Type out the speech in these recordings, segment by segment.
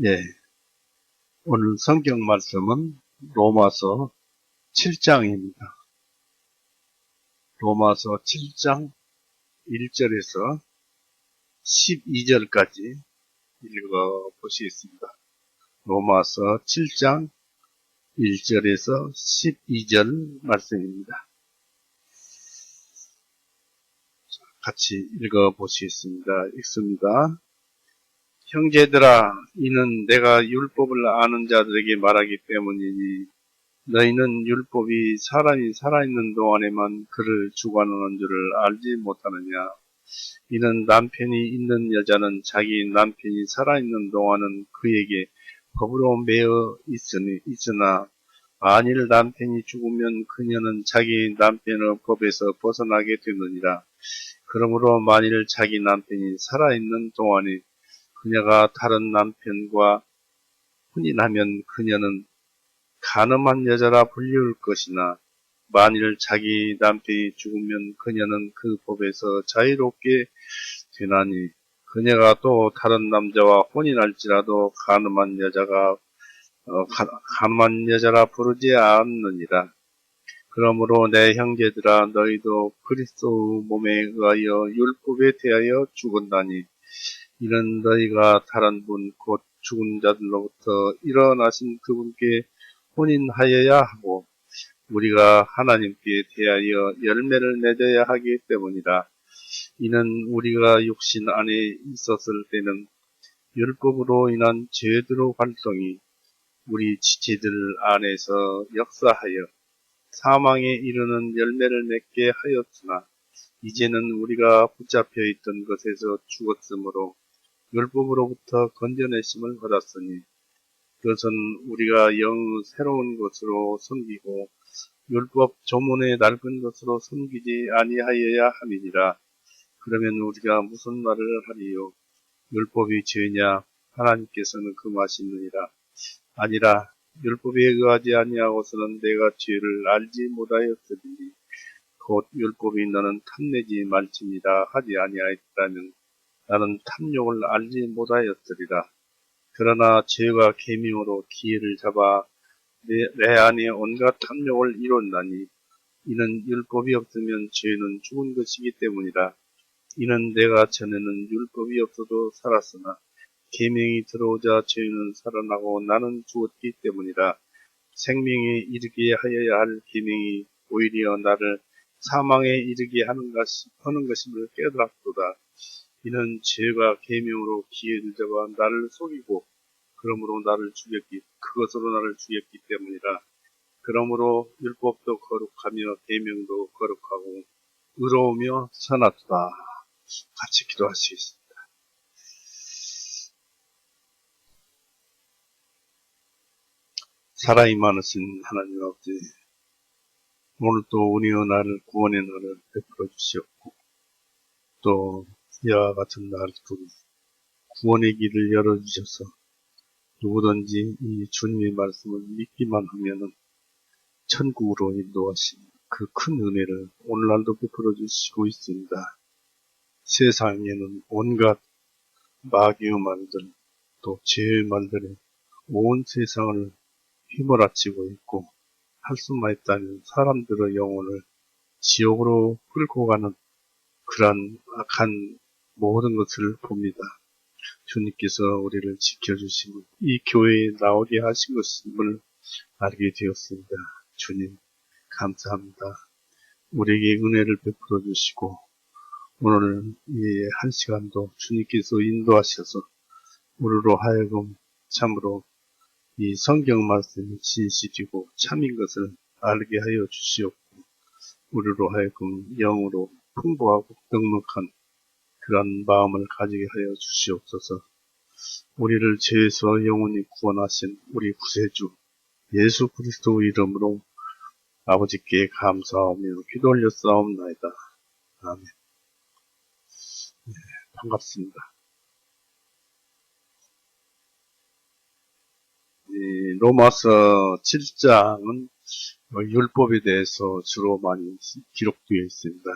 예, 오늘 성경 말씀은 로마서 7장입니다. 로마서 7장 1절에서 12절까지 읽어보시겠습니다. 로마서 7장 1절에서 12절 말씀입니다. 같이 읽어보시겠습니다. 읽습니다. 형제들아, 이는 내가 율법을 아는 자들에게 말하기 때문이니 너희는 율법이 사람이 살아있는 동안에만 그를 주관하는 줄을 알지 못하느냐. 이는 남편이 있는 여자는 자기 남편이 살아있는 동안은 그에게 법으로 매여 있으나 만일 남편이 죽으면 그녀는 자기 남편의 법에서 벗어나게 되느니라. 그러므로 만일 자기 남편이 살아있는 동안에 그녀가 다른 남편과 혼인하면 그녀는 간음한 여자라 불릴 것이나 만일 자기 남편이 죽으면 그녀는 그 법에서 자유롭게 되나니 그녀가 또 다른 남자와 혼인할지라도 간음한 여자라 부르지 않느니라. 그러므로 내 형제들아, 너희도 그리스도의 몸에 의하여 율법에 대하여 죽었나니 이는 너희가 다른 분 곧 죽은 자들로부터 일어나신 그분께 혼인하여야 하고 우리가 하나님께 대하여 열매를 맺어야 하기 때문이라. 이는 우리가 육신 안에 있었을 때는 율법으로 인한 죄들의 활동이 우리 지체들 안에서 역사하여 사망에 이르는 열매를 맺게 하였으나 이제는 우리가 붙잡혀 있던 것에서 죽었으므로 율법으로부터 건져내심을 받았으니 그것은 우리가 영의 새로운 것으로 섬기고 율법 조문의 낡은 것으로 섬기지 아니하여야 함이니라. 그러면 우리가 무슨 말을 하리요? 율법이 죄냐? 하나님께서는 금하시느니라. 아니라 율법에 의하지 아니하고서는 내가 죄를 알지 못하였으리니 곧 율법이 너는 탐내지 말지니라 하지 아니하였다면 나는 탐욕을 알지 못하였으리라. 그러나 죄가 계명으로 기회를 잡아 내 안에 온갖 탐욕을 이뤘나니 이는 율법이 없으면 죄는 죽은 것이기 때문이라. 이는 내가 전에는 율법이 없어도 살았으나 계명이 들어오자 죄는 살아나고 나는 죽었기 때문이라. 생명에 이르게 하여야 할 계명이 오히려 나를 사망에 이르게 하는 것임을 깨달았도다. 이는 죄가 계명으로 기회를 잡아 나를 속이고 그것으로 나를 죽였기 때문이라. 그러므로 율법도 거룩하며 계명도 거룩하고 의로우며 선하도다. 같이 기도하시겠습니다. 사랑이 많으신 하나님 아버지, 오늘도 은혜의 날을 구원의 날을 베풀어 주시옵고 또 이와 같은 날도 구원의 길을 열어주셔서 누구든지 이 주님의 말씀을 믿기만 하면은 천국으로 인도하신 그 큰 은혜를 오늘날도 베풀어 주시고 있습니다. 세상에는 온갖 마귀의 말들 또 죄의 말들에 온 세상을 휘몰아치고 있고 할 수만 있다면 사람들의 영혼을 지옥으로 끌고 가는 그러한 악한 모든 것을 봅니다. 주님께서 우리를 지켜주시고 이 교회에 나오게 하신 것임을 알게 되었습니다. 주님 감사합니다. 우리에게 은혜를 베풀어 주시고 오늘 이 한 시간도 주님께서 인도하셔서 우리로 하여금 참으로 이 성경 말씀이 진실이고 참인 것을 알게 하여 주시옵고 우리로 하여금 영으로 풍부하고 넉넉한 그런 마음을 가지게 하여 주시옵소서. 우리를 죄에서 영원히 구원하신 우리 구세주 예수 그리스도의 이름으로 아버지께 감사하며 기도 올려 싸움나이다. 아멘. 네, 반갑습니다. 이 로마서 7장은 율법에 대해서 주로 많이 기록되어 있습니다.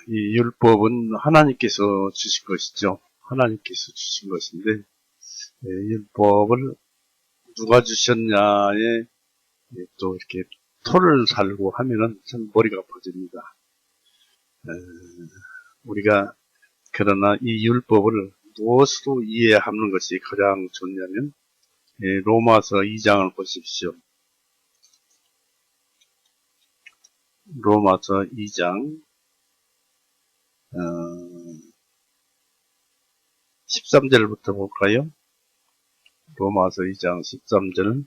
이 율법은 하나님께서 주신 것이죠. 하나님께서 주신 것인데, 율법을 누가 주셨냐에 또 이렇게 토를 살고 하면은 참 머리가 아파집니다. 우리가 그러나 이 율법을 무엇으로 이해하는 것이 가장 좋냐면 로마서 2장을 보십시오. 로마서 2장 13절부터 볼까요? 로마서 2장 13절.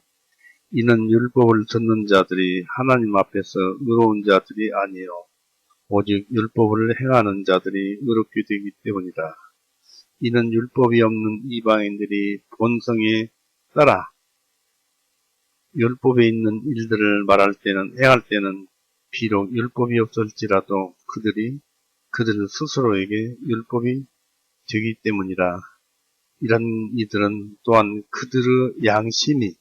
이는 율법을 듣는 자들이 하나님 앞에서 의로운 자들이 아니요 오직 율법을 행하는 자들이 의롭게 되기 때문이다. 이는 율법이 없는 이방인들이 본성에 따라 율법에 있는 일들을 말할 때는, 행할 때는 비록 율법이 없을지라도 그들 스스로에게 율법이 되기 때문이라. 이런 이들은 또한 그들의 양심이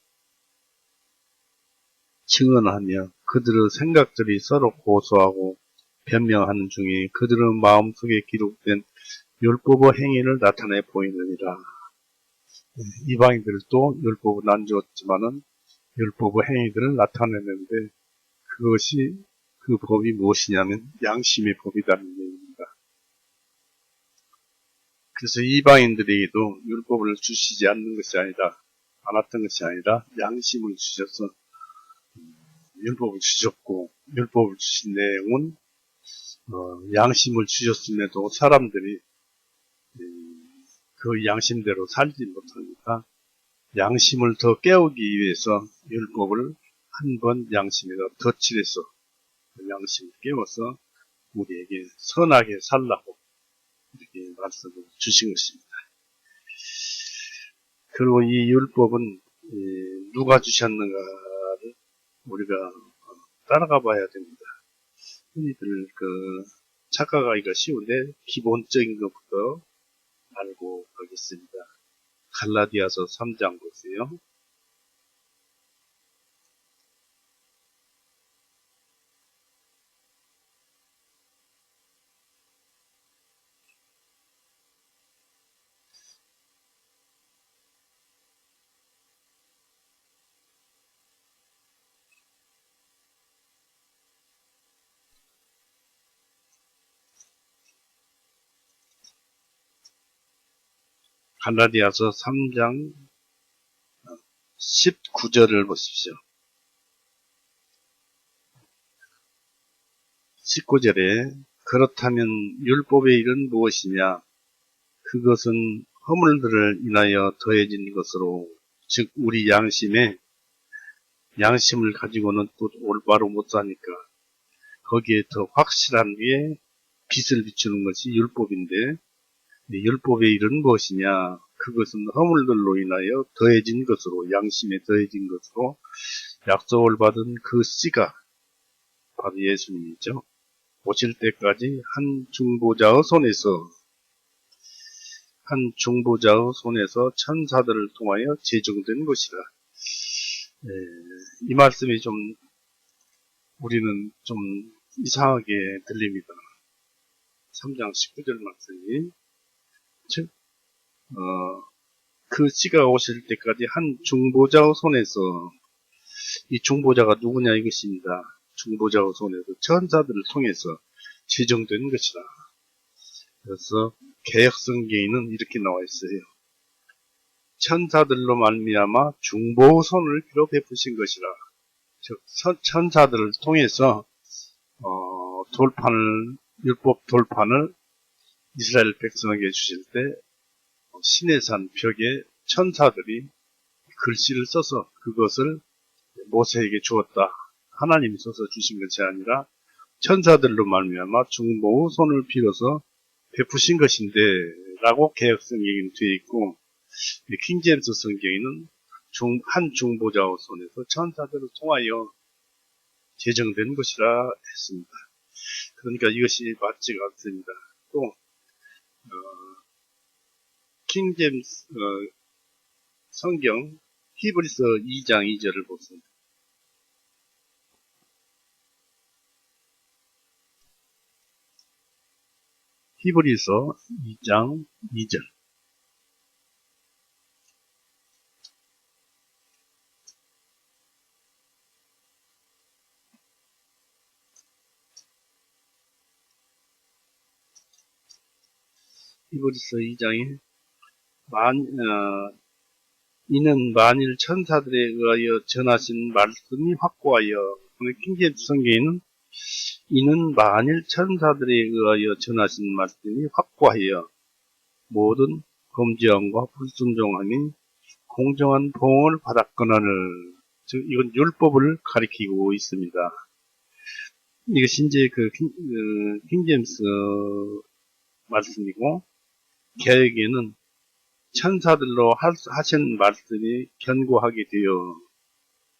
증언하며 그들의 생각들이 서로 고소하고 변명하는 중에 그들의 마음속에 기록된 율법의 행위를 나타내 보이느니라. 이방인들도 율법은 안 주었지만은 율법의 행위들을 나타내는데 그것이 그 법이 무엇이냐면 양심의 법이라는 얘기입니다. 그래서 이방인들에게도 율법을 주시지 않는 것이 아니라 않았던 것이 아니라 양심을 주셔서 율법을 주셨고 율법을 주신 내용은 양심을 주셨음에도 사람들이 그 양심대로 살지 못하니까 양심을 더 깨우기 위해서 율법을 한 번 양심에다 덧칠해서 그 양심을 깨워서 우리에게 선하게 살라고 이렇게 말씀을 주신 것입니다. 그리고 이 율법은 누가 주셨는가를 우리가 따라가 봐야 됩니다. 흔히들 착각하기가 쉬운데 기본적인 것부터 알고 가겠습니다. 갈라디아서 3장 보세요. 갈라디아서 3장 19절을 보십시오. 19절에 그렇다면 율법의 일은 무엇이냐? 그것은 허물들을 인하여 더해진 것으로 즉 우리 양심을 가지고는 또 올바로 못 사니까 거기에 더 확실한 게 빛을 비추는 것이 율법인데 율법의 일은 무엇이냐? 그것은 허물들로 인하여 더해진 것으로 양심에 더해진 것으로 약속을 받은 그 씨가 바로 예수님이죠. 오실 때까지 한 중보자의 손에서 천사들을 통하여 제정된 것이다. 이 말씀이 우리는 좀 이상하게 들립니다. 3장 19절 말씀이 즉 그 씨가 오실 때까지 한 중보자의 손에서 이 중보자가 누구냐 이것입니다. 중보자의 손에서 천사들을 통해서 제정된 것이다. 그래서 개역성경에는 이렇게 나와 있어요. 천사들로 말미암아 중보의 손을 비로 베푸신 것이라. 즉 천사들을 통해서 율법 돌판을 이스라엘 백성에게 주실 때 시내산 벽에 천사들이 글씨를 써서 그것을 모세에게 주었다. 하나님이 써서 주신 것이 아니라 천사들로 말미암아 중보의 손을 빌어서 베푸신 것인데 라고 개역성경에는 되어 있고 킹제임스 성경에는 한 중보자의 손에서 천사들을 통하여 제정된 것이라 했습니다. 그러니까 이것이 맞지가 않습니다. 또 킹제임스 성경 히브리서 2장 2절을 보세요. 히브리서 2장 2절 히브리서 2장에 이는 만일 천사들에 의하여 전하신 말씀이 확고하여, 킹제임스 성경에는 이는 만일 천사들에 의하여 전하신 말씀이 확고하여 모든 범죄함과 불순종함이 공정한 보응을 받았거나를, 즉 이건 율법을 가리키고 있습니다. 이것이 이제 킹제임스 말씀이고, 개혁에는 천사들로 하신 말씀이 견고하게 되어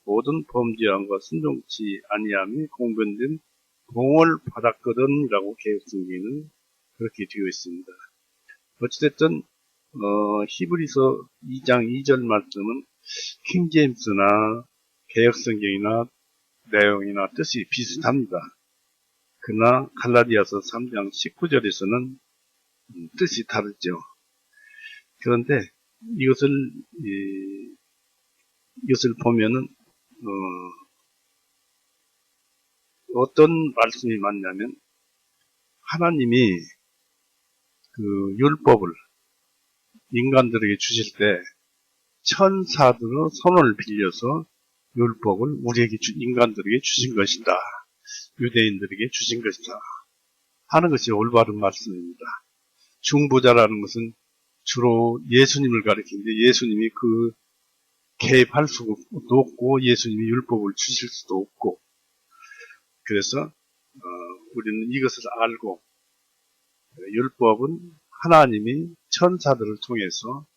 모든 범죄함과 순종치 아니함이 공변된 보응을 받았거든이라고 개혁성경에는 그렇게 되어 있습니다. 어찌됐든 히브리서 2장 2절 말씀은 킹제임스나 개혁성경이나 내용이나 뜻이 비슷합니다. 그러나 갈라디아서 3장 19절에서는 뜻이 다르죠. 그런데 이것을 보면은 어떤 말씀이 맞냐면, 하나님이 그 율법을 인간들에게 주실 때 천사들의 손을 빌려서 율법을 우리에게 인간들에게 주신 것이다. 유대인들에게 주신 것이다 하는 것이 올바른 말씀입니다. 중보자라는 것은 주로 예수님을 가리키는데, 예수님이 개입할 수도 없고 예수님이 율법을 주실 수도 없고, 그래서 우리는 이것을 알고, 율법은 하나님이 천사들을 통해서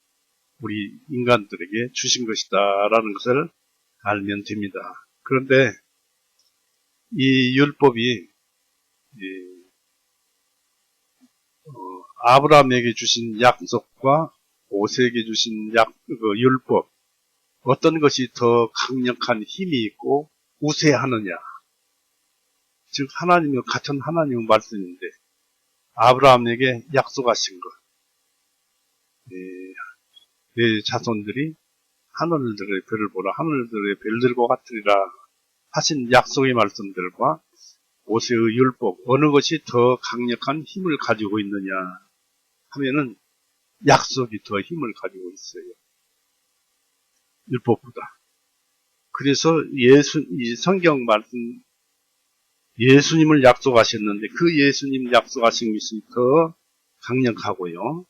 우리 인간들에게 주신 것이다 라는 것을 알면 됩니다. 그런데 이 율법이 아브라함에게 주신 약속과 모세에게 주신 율법, 어떤 것이 더 강력한 힘이 있고 우세하느냐. 즉 하나님과 같은 하나님의 말씀인데, 아브라함에게 약속하신 것, 내 자손들이 하늘들의 별을 보라, 하늘들의 별들과 같으리라 하신 약속의 말씀들과 모세의 율법, 어느 것이 더 강력한 힘을 가지고 있느냐 하면은 약속이 더 힘을 가지고 있어요. 율법보다. 그래서 이 성경 말씀, 예수님을 약속하셨는데 그 예수님 약속하신 것이 더 강력하고요.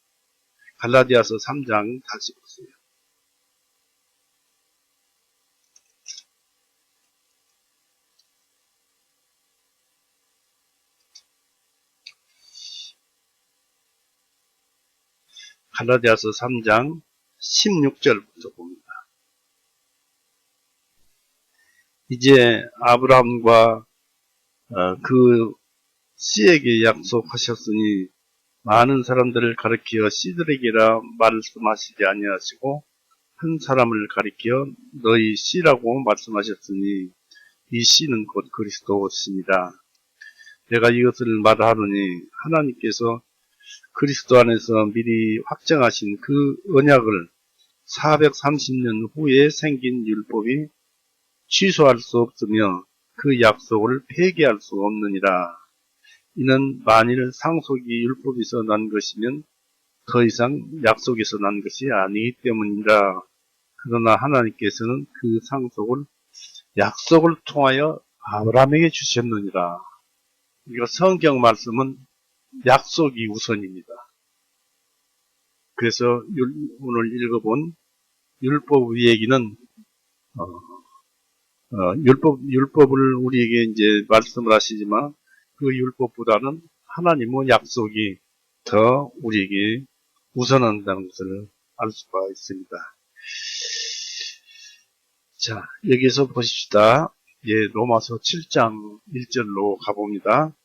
갈라디아서 3장 다시 보세요. 갈라디아서 3장 16절부터 봅니다. 이제 아브라함과 그 씨에게 약속하셨으니 많은 사람들을 가리켜 씨들에게라 말씀하시지 아니하시고 한 사람을 가리켜 너희 씨라고 말씀하셨으니 이 씨는 곧 그리스도시니라. 내가 이것을 말하노니 하나님께서 그리스도 안에서 미리 확정하신 그 언약을 430년 후에 생긴 율법이 취소할 수 없으며 그 약속을 폐기할 수 없느니라. 이는 만일 상속이 율법에서 난 것이면 더 이상 약속에서 난 것이 아니기 때문이라. 그러나 하나님께서는 그 상속을 약속을 통하여 아브라함에게 주셨느니라. 이거 성경 말씀은 약속이 우선입니다. 그래서 오늘 읽어본 율법 얘기는 율법을 우리에게 이제 말씀을 하시지만 그 율법보다는 하나님의 약속이 더 우리에게 우선한다는 것을 알 수가 있습니다. 자, 여기서 보십시다. 로마서 7장 1절로 가봅니다.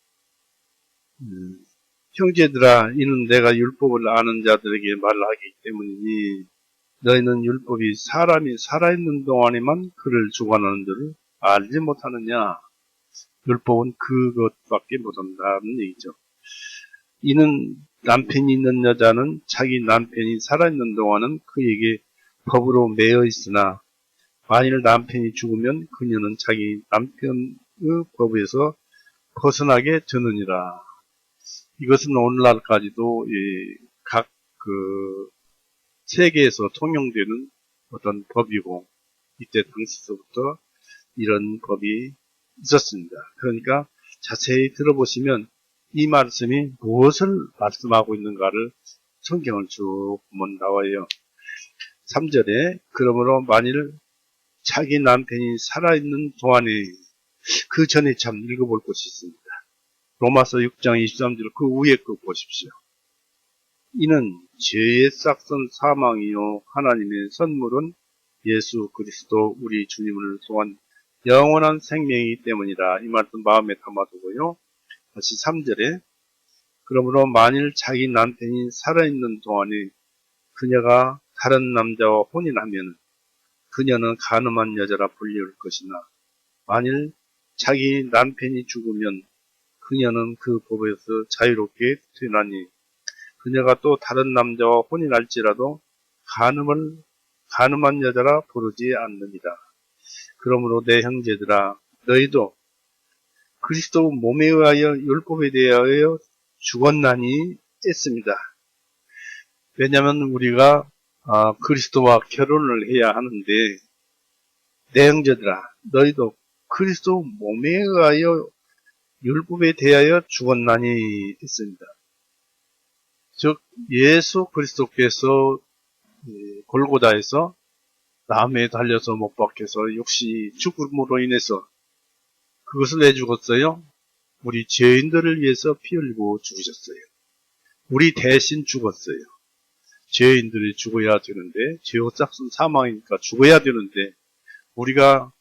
형제들아, 이는 내가 율법을 아는 자들에게 말하기 때문이니 너희는 율법이 사람이 살아있는 동안에만 그를 주관하는 줄을 알지 못하느냐. 율법은 그것밖에 못한다는 얘기죠. 이는 남편이 있는 여자는 자기 남편이 살아있는 동안은 그에게 법으로 매여 있으나 만일 남편이 죽으면 그녀는 자기 남편의 법에서 벗어나게 되느니라. 이것은 오늘날까지도 각 그 세계에서 통용되는 어떤 법이고, 이때 당시서부터 이런 법이 있었습니다. 그러니까 자세히 들어보시면 이 말씀이 무엇을 말씀하고 있는가를 성경을 쭉 보면 나와요. 3절에 그러므로 만일 자기 남편이 살아있는 동안에, 그 전에 참 읽어볼 곳이 있습니다. 로마서 6장 23절 그 위에 거 보십시오. 이는 죄의 싹선 사망이요 하나님의 선물은 예수 그리스도 우리 주님을 통한 영원한 생명이기 때문이라. 이 말씀 마음에 담아두고요. 다시 3절에 그러므로 만일 자기 남편이 살아있는 동안에 그녀가 다른 남자와 혼인하면 그녀는 간음한 여자라 불릴 것이나 만일 자기 남편이 죽으면 그녀는 그 법에서 자유롭게 되나니 그녀가 또 다른 남자와 혼인할지라도 간음한 여자라 부르지 않느니라. 그러므로 내 형제들아 너희도 그리스도 몸에 의하여 율법에 대하여 죽었나니 했습니다. 왜냐하면 우리가 그리스도와 결혼을 해야 하는데, 내 형제들아 너희도 그리스도 몸에 의하여 율법에 대하여 죽었나니 했습니다. 즉 예수 그리스도께서 골고다에서 나무에 달려서 못 박혀서 육신이 죽음으로 인해서 그것을 왜 죽었어요? 우리 죄인들을 위해서 피 흘리고 죽으셨어요. 우리 대신 죽었어요. 죄인들이 죽어야 되는데, 죄의 싹슨 사망이니까 죽어야 되는데, 우리가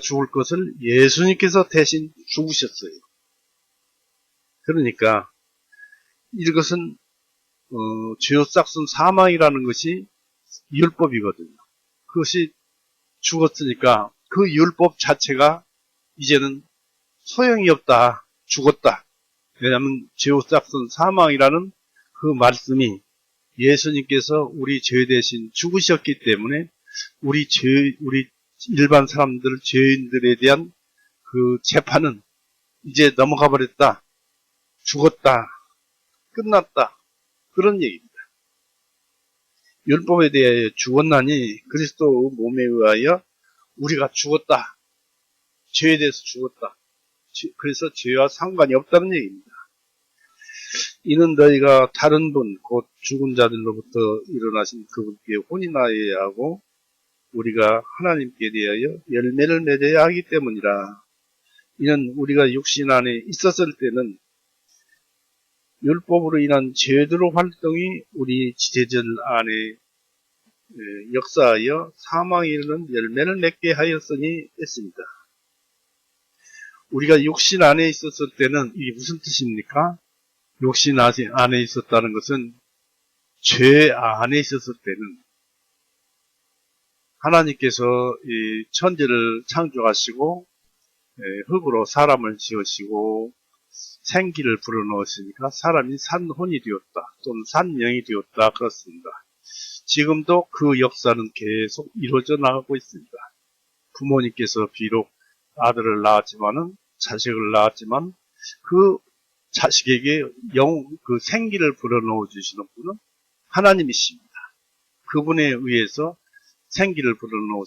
죽을 것을 예수님께서 대신 죽으셨어요. 그러니까 이것은 죄의 싹슨 사망이라는 것이 율법이거든요. 그것이 죽었으니까 그 율법 자체가 이제는 소용이 없다, 죽었다. 왜냐하면 죄의 싹슨 사망이라는 그 말씀이 예수님께서 우리 죄 대신 죽으셨기 때문에 우리 일반 사람들, 죄인들에 대한 그 재판은 이제 넘어가 버렸다, 죽었다, 끝났다, 그런 얘기입니다. 율법에 대하여 죽었나니 그리스도 몸에 의하여 우리가 죽었다, 죄에 대해서 죽었다. 그래서 죄와 상관이 없다는 얘기입니다. 이는 너희가 다른 분, 곧 죽은 자들로부터 일어나신 그분께 혼인하여야 하고 우리가 하나님께 대하여 열매를 맺어야 하기 때문이라. 이는 우리가 육신 안에 있었을 때는 율법으로 인한 제대로 활동이 우리 지체들 안에 역사하여 사망에 이르는 열매를 맺게 하였으니 했습니다. 우리가 육신 안에 있었을 때는 이게 무슨 뜻입니까? 육신 안에 있었다는 것은 죄 안에 있었을 때는 하나님께서 이 천지를 창조하시고 흙으로 사람을 지으시고 생기를 불어넣으시니까 사람이 산혼이 되었다, 또는 산영이 되었다, 그렇습니다. 지금도 그 역사는 계속 이루어져 나가고 있습니다. 부모님께서 비록 아들을 낳았지만은, 자식을 낳았지만 그 자식에게 그 생기를 불어넣어 주시는 분은 하나님이십니다. 그분에 의해서 생기를 불어넣어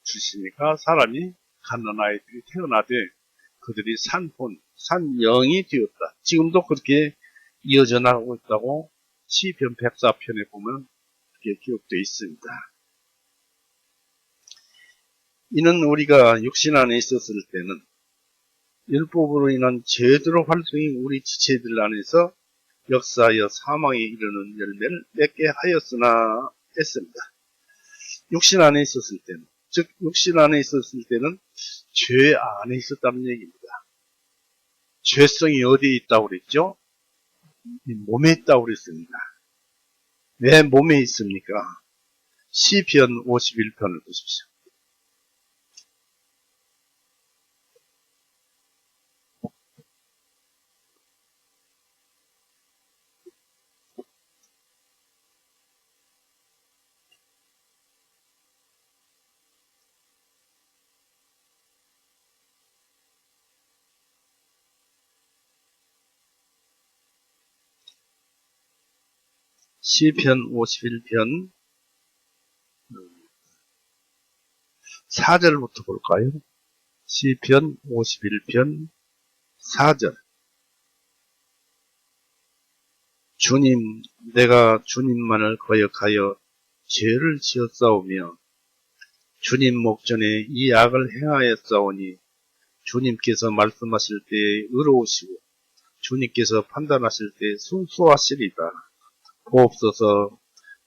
주시니까 사람이 갓난아이들이 태어나되 그들이 산혼, 산영이 되었다. 지금도 그렇게 이어져 나가고 있다고 시편 104편에 보면 그렇게 기록되어 있습니다. 이는 우리가 육신 안에 있었을 때는 율법으로 인한 제대로 활동이 우리 지체들 안에서 역사하여 사망에 이르는 열매를 맺게 하였으나 했습니다. 육신 안에 있었을 때는, 즉 육신 안에 있었을 때는 죄 안에 있었다는 얘기입니다. 죄성이 어디에 있다고 그랬죠? 몸에 있다고 그랬습니다. 왜 몸에 있습니까? 시편 51편을 보십시오. 시편 51편 4절부터 볼까요? 시편 51편 4절. 주님, 내가 주님만을 거역하여 죄를 지었사오며 주님 목전에 이 악을 행하였사오니 주님께서 말씀하실 때 의로우시고 주님께서 판단하실 때 순수하시리다. 보옵소서.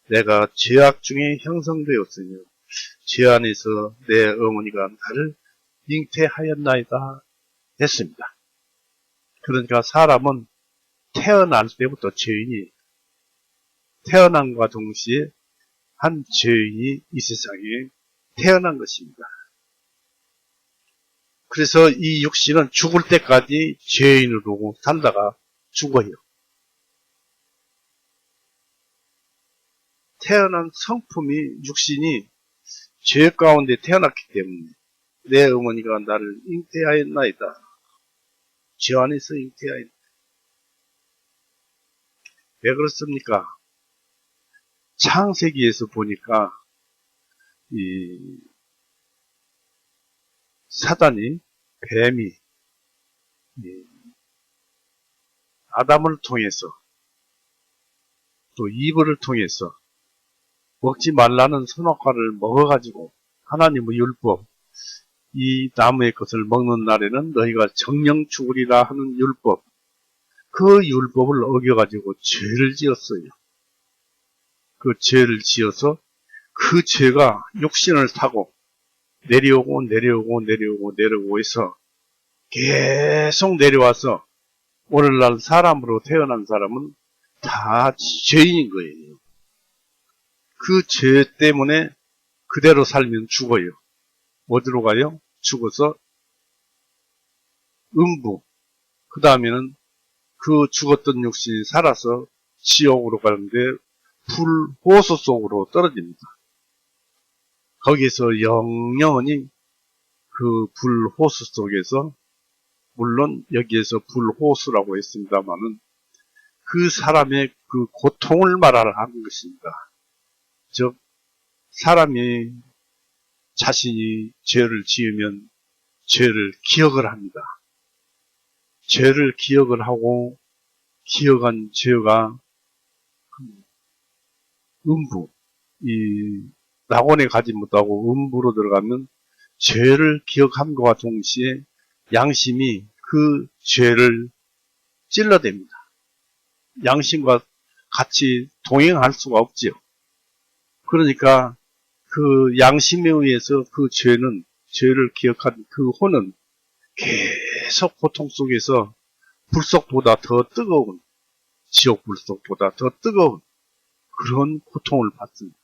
내가 죄악 중에 형성되었으며 죄 안에서 내 어머니가 나를 잉태하였나이다 했습니다. 그러니까 사람은 태어날 때부터 죄인이, 태어남과 동시에 한 죄인이 이 세상에 태어난 것입니다. 그래서 이 육신은 죽을 때까지 죄인으로 살다가 죽어요. 태어난 성품이, 육신이 죄 가운데 태어났기 때문에 내 어머니가 나를 잉태하였나이다. 죄 안에서 잉태하였다. 왜 그렇습니까? 창세기에서 보니까 이 사단이, 뱀이 아담을 통해서 또 이브를 통해서 먹지 말라는 선악과를 먹어가지고 하나님의 율법, 이 나무의 것을 먹는 날에는 너희가 정령 죽으리라 하는 율법, 그 율법을 어겨가지고 죄를 지었어요. 그 죄를 지어서 그 죄가 육신을 타고 내려오고 해서 계속 내려와서 오늘날 사람으로 태어난 사람은 다 죄인인 거예요. 그 죄 때문에 그대로 살면 죽어요. 어디로 가요? 죽어서 음부, 그 다음에는 그 죽었던 육신이 살아서 지옥으로 가는데 불호수 속으로 떨어집니다. 거기서 영영원히 그 불호수 속에서, 물론 여기에서 불호수라고 했습니다만은 그 사람의 그 고통을 말하는 것입니다. 즉 사람이 자신이 죄를 지으면 죄를 기억을 합니다. 죄를 기억을 하고 기억한 죄가 음부, 이 낙원에 가지 못하고 음부로 들어가면 죄를 기억함과 동시에 양심이 그 죄를 찔러댑니다. 양심과 같이 동행할 수가 없지요. 그러니까 그 양심에 의해서 그 죄를 기억한 그 혼은 계속 고통 속에서 불속보다 더 뜨거운, 지옥 불속보다 더 뜨거운 그런 고통을 받습니다.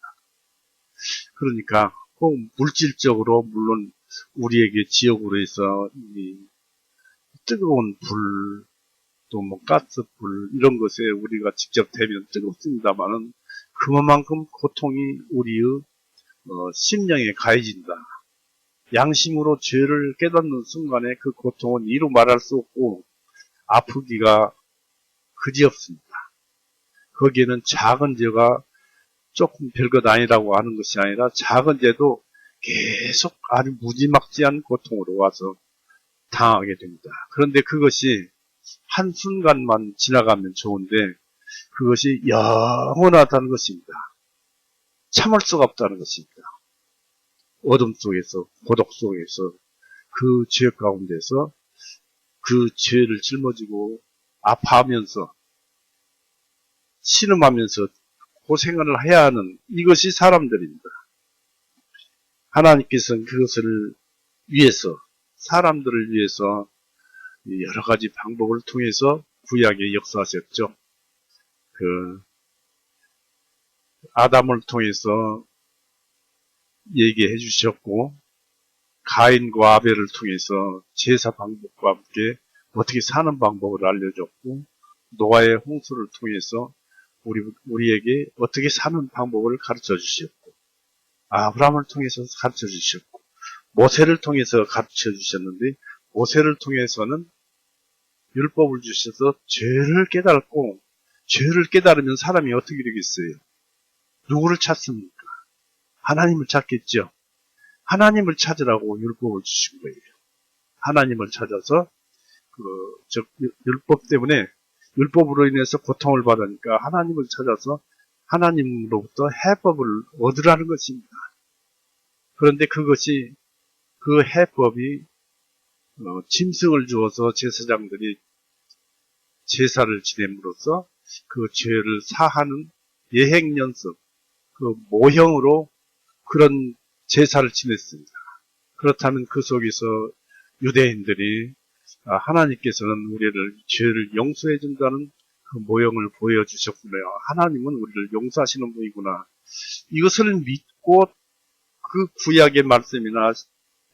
그러니까 꼭 물질적으로 물론 우리에게 지옥으로 해서 이 뜨거운 불, 또 뭐 가스불 이런 것에 우리가 직접 대면 뜨겁습니다만은 그만큼 고통이 우리의 심령에 가해진다. 양심으로 죄를 깨닫는 순간에 그 고통은 이루 말할 수 없고 아프기가 그지없습니다. 거기에는 작은 죄가 조금 별것 아니라고 하는 것이 아니라 작은 죄도 계속 아주 무지막지한 고통으로 와서 당하게 됩니다. 그런데 그것이 한순간만 지나가면 좋은데 그것이 영원하다는 것입니다. 참을 수가 없다는 것입니다. 어둠 속에서, 고독 속에서, 그 죄 가운데서 그 죄를 짊어지고 아파하면서 신음하면서 고생을 해야 하는 이것이 사람들입니다. 하나님께서는 그것을 위해서, 사람들을 위해서 여러 가지 방법을 통해서 구약에 역사하셨죠. 그 아담을 통해서 얘기해 주셨고, 가인과 아벨을 통해서 제사 방법과 함께 어떻게 사는 방법을 알려줬고, 노아의 홍수를 통해서 우리에게 어떻게 사는 방법을 가르쳐 주셨고, 아브라함을 통해서 가르쳐 주셨고, 모세를 통해서 가르쳐 주셨는데, 모세를 통해서는 율법을 주셔서 죄를 깨닫고 죄를 깨달으면 사람이 어떻게 되겠어요? 누구를 찾습니까? 하나님을 찾겠죠. 하나님을 찾으라고 율법을 주신 거예요. 하나님을 찾아서 율법 때문에 율법으로 인해서 고통을 받으니까 하나님을 찾아서 하나님으로부터 해법을 얻으라는 것입니다. 그런데 그것이 그 해법이 짐승을 주어서 제사장들이 제사를 지냄으로써 그 죄를 사하는 예행 연습, 그 모형으로 그런 제사를 지냈습니다. 그렇다면 그 속에서 유대인들이 하나님께서는 우리를 죄를 용서해 준다는 그 모형을 보여주셨구나. 하나님은 우리를 용서하시는 분이구나. 이것을 믿고 그 구약의 말씀이나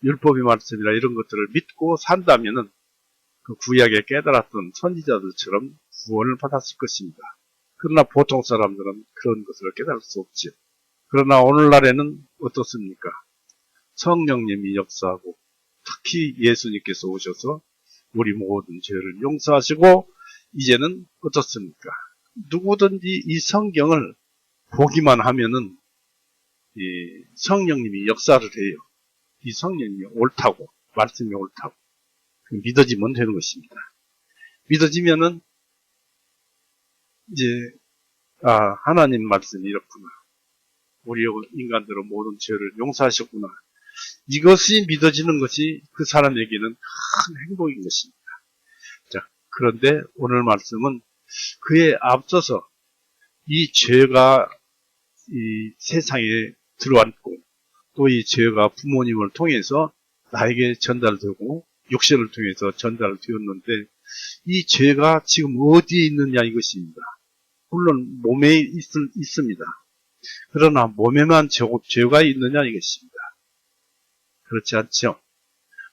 율법의 말씀이나 이런 것들을 믿고 산다면은 그 구약에 깨달았던 선지자들처럼 구원을 받았을 것입니다. 그러나 보통 사람들은 그런 것을 깨달을 수 없죠. 그러나 오늘날에는 어떻습니까? 성령님이 역사하고 특히 예수님께서 오셔서 우리 모든 죄를 용서하시고 이제는 어떻습니까? 누구든지 이 성경을 보기만 하면은 이 성령님이 역사를 해요. 이 성령님이 옳다고, 말씀이 옳다고 믿어지면 되는 것입니다. 믿어지면은 이제 하나님 말씀이 이렇구나. 우리 인간들은 모든 죄를 용서하셨구나. 이것이 믿어지는 것이 그 사람에게는 큰 행복인 것입니다. 자, 그런데 오늘 말씀은 그에 앞서서 이 죄가 이 세상에 들어왔고 또 이 죄가 부모님을 통해서 나에게 전달되고 육신을 통해서 전달되었는데 이 죄가 지금 어디에 있느냐 이것입니다. 물론 몸에 있습니다. 그러나 몸에만 죄가 있느냐 이것입니다. 그렇지 않죠.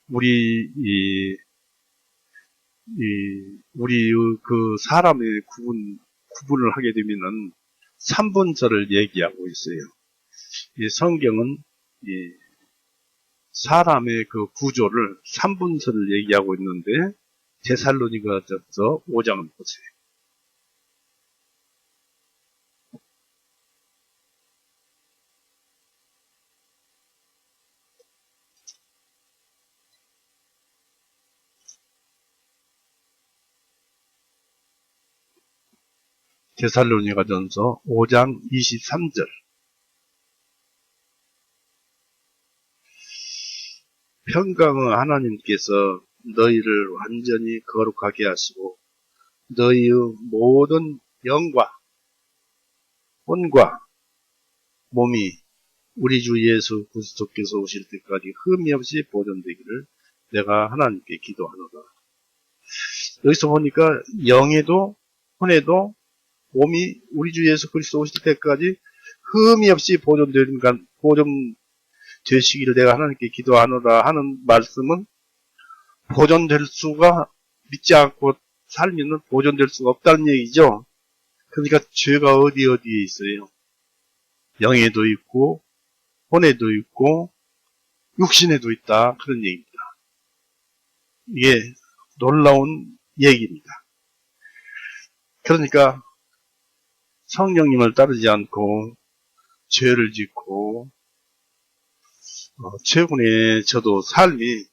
우리 그 사람의 구분을 하게 되면은 3분절을 얘기하고 있어요. 이 성경은 이 사람의 그 구조를 3분절을 얘기하고 있는데 데살로니가전서 5장을 보세요. 데살로니가전서 5장 23절. 평강의 하나님께서 너희를 완전히 거룩하게 하시고 너희의 모든 영과 혼과 몸이 우리 주 예수 그리스도께서 오실 때까지 흠이 없이 보존되기를 내가 하나님께 기도하노라. 여기서 보니까 영에도 혼에도 몸이 우리 주 예수 그리스도 오실 때까지 흠이 없이 보존되시기를 내가 하나님께 기도하노라 하는 말씀은 보존될 수가 믿지 않고 살면은 보존될 수가 없다는 얘기죠. 그러니까 죄가 어디에 있어요? 영에도 있고 혼에도 있고 육신에도 있다 그런 얘기입니다. 이게 놀라운 얘기입니다. 그러니까 성령님을 따르지 않고 죄를 짓고 최근에 저도 삶이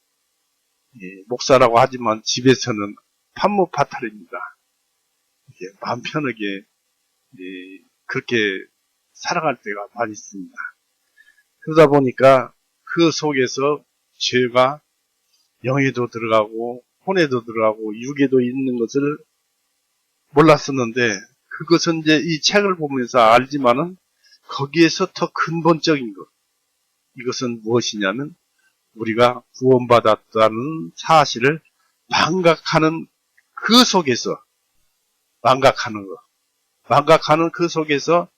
목사라고 하지만 집에서는 판무파탈입니다. 마음 편하게 그렇게 살아갈 때가 많이 있습니다. 그러다 보니까 그 속에서 죄가 영에도 들어가고 혼에도 들어가고 육에도 있는 것을 몰랐었는데 그것은 이제 이 책을 보면서 알지만은 거기에서 더 근본적인 것. 이것은 무엇이냐면 우리가 구원받았다는 사실을 망각하는 그 속에서 망각하는 것. 망각하는 그 속에서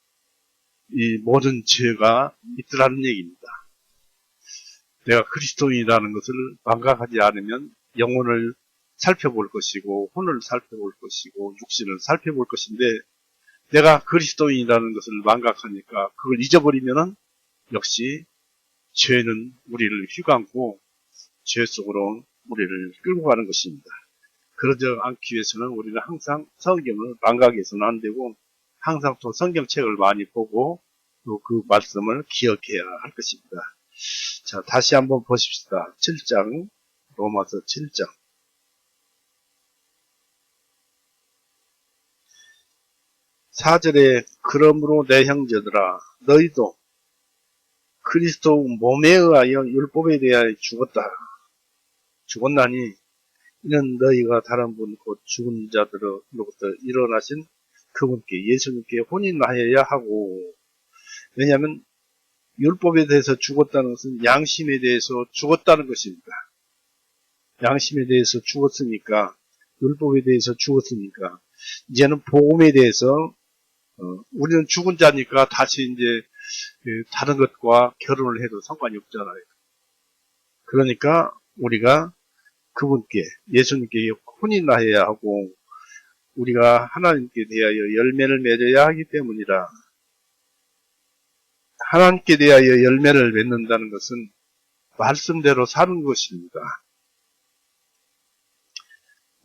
이 모든 죄가 있더라는 얘기입니다. 내가 그리스도인이라는 것을 망각하지 않으면 영혼을 살펴볼 것이고 혼을 살펴볼 것이고 육신을 살펴볼 것인데 내가 그리스도인이라는 것을 망각하니까 그걸 잊어버리면은 역시 죄는 우리를 휘감고 죄 속으로 우리를 끌고 가는 것입니다. 그러지 않기 위해서는 우리는 항상 성경을 망각해서는 안 되고 항상 또 성경책을 많이 보고 또 그 말씀을 기억해야 할 것입니다. 자, 다시 한번 보십시다. 7장, 로마서 7장. 4절에 그러므로 내 형제들아 너희도 그리스도 몸에 의하여 율법에 대하여 죽었나니 이는 너희가 다른 분 곧 죽은 자들로부터 일어나신 그분께 예수님께 혼인하여야 하고, 왜냐하면 율법에 대해서 죽었다는 것은 양심에 대해서 죽었다는 것입니다. 양심에 대해서 죽었으니까, 율법에 대해서 죽었으니까 이제는 복음에 대해서 우리는 죽은 자니까 다시 이제 다른 것과 결혼을 해도 상관이 없잖아요. 그러니까 우리가 그분께 예수님께 혼인하여야 하고 우리가 하나님께 대하여 열매를 맺어야 하기 때문이라. 하나님께 대하여 열매를 맺는다는 것은 말씀대로 사는 것입니다.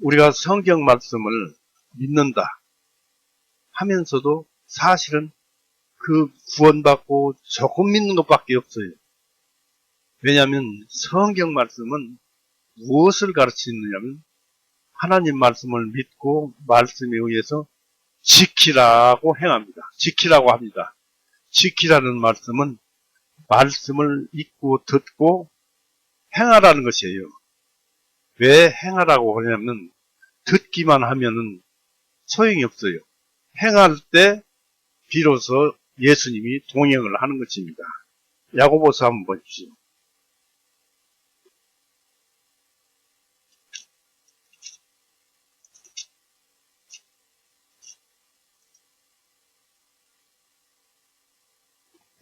우리가 성경 말씀을 믿는다 하면서도 사실은 그 구원받고 조금 믿는 것밖에 없어요. 왜냐하면 성경 말씀은 무엇을 가르치느냐면 하나님 말씀을 믿고 말씀에 의해서 지키라고 행합니다. 지키라고 합니다. 지키라는 말씀은 말씀을 읽고 듣고 행하라는 것이에요. 왜 행하라고 하냐면 듣기만 하면은 소용이 없어요. 행할 때 비로소 예수님이 동행을 하는 것입니다. 야고보서 한번 보십시오.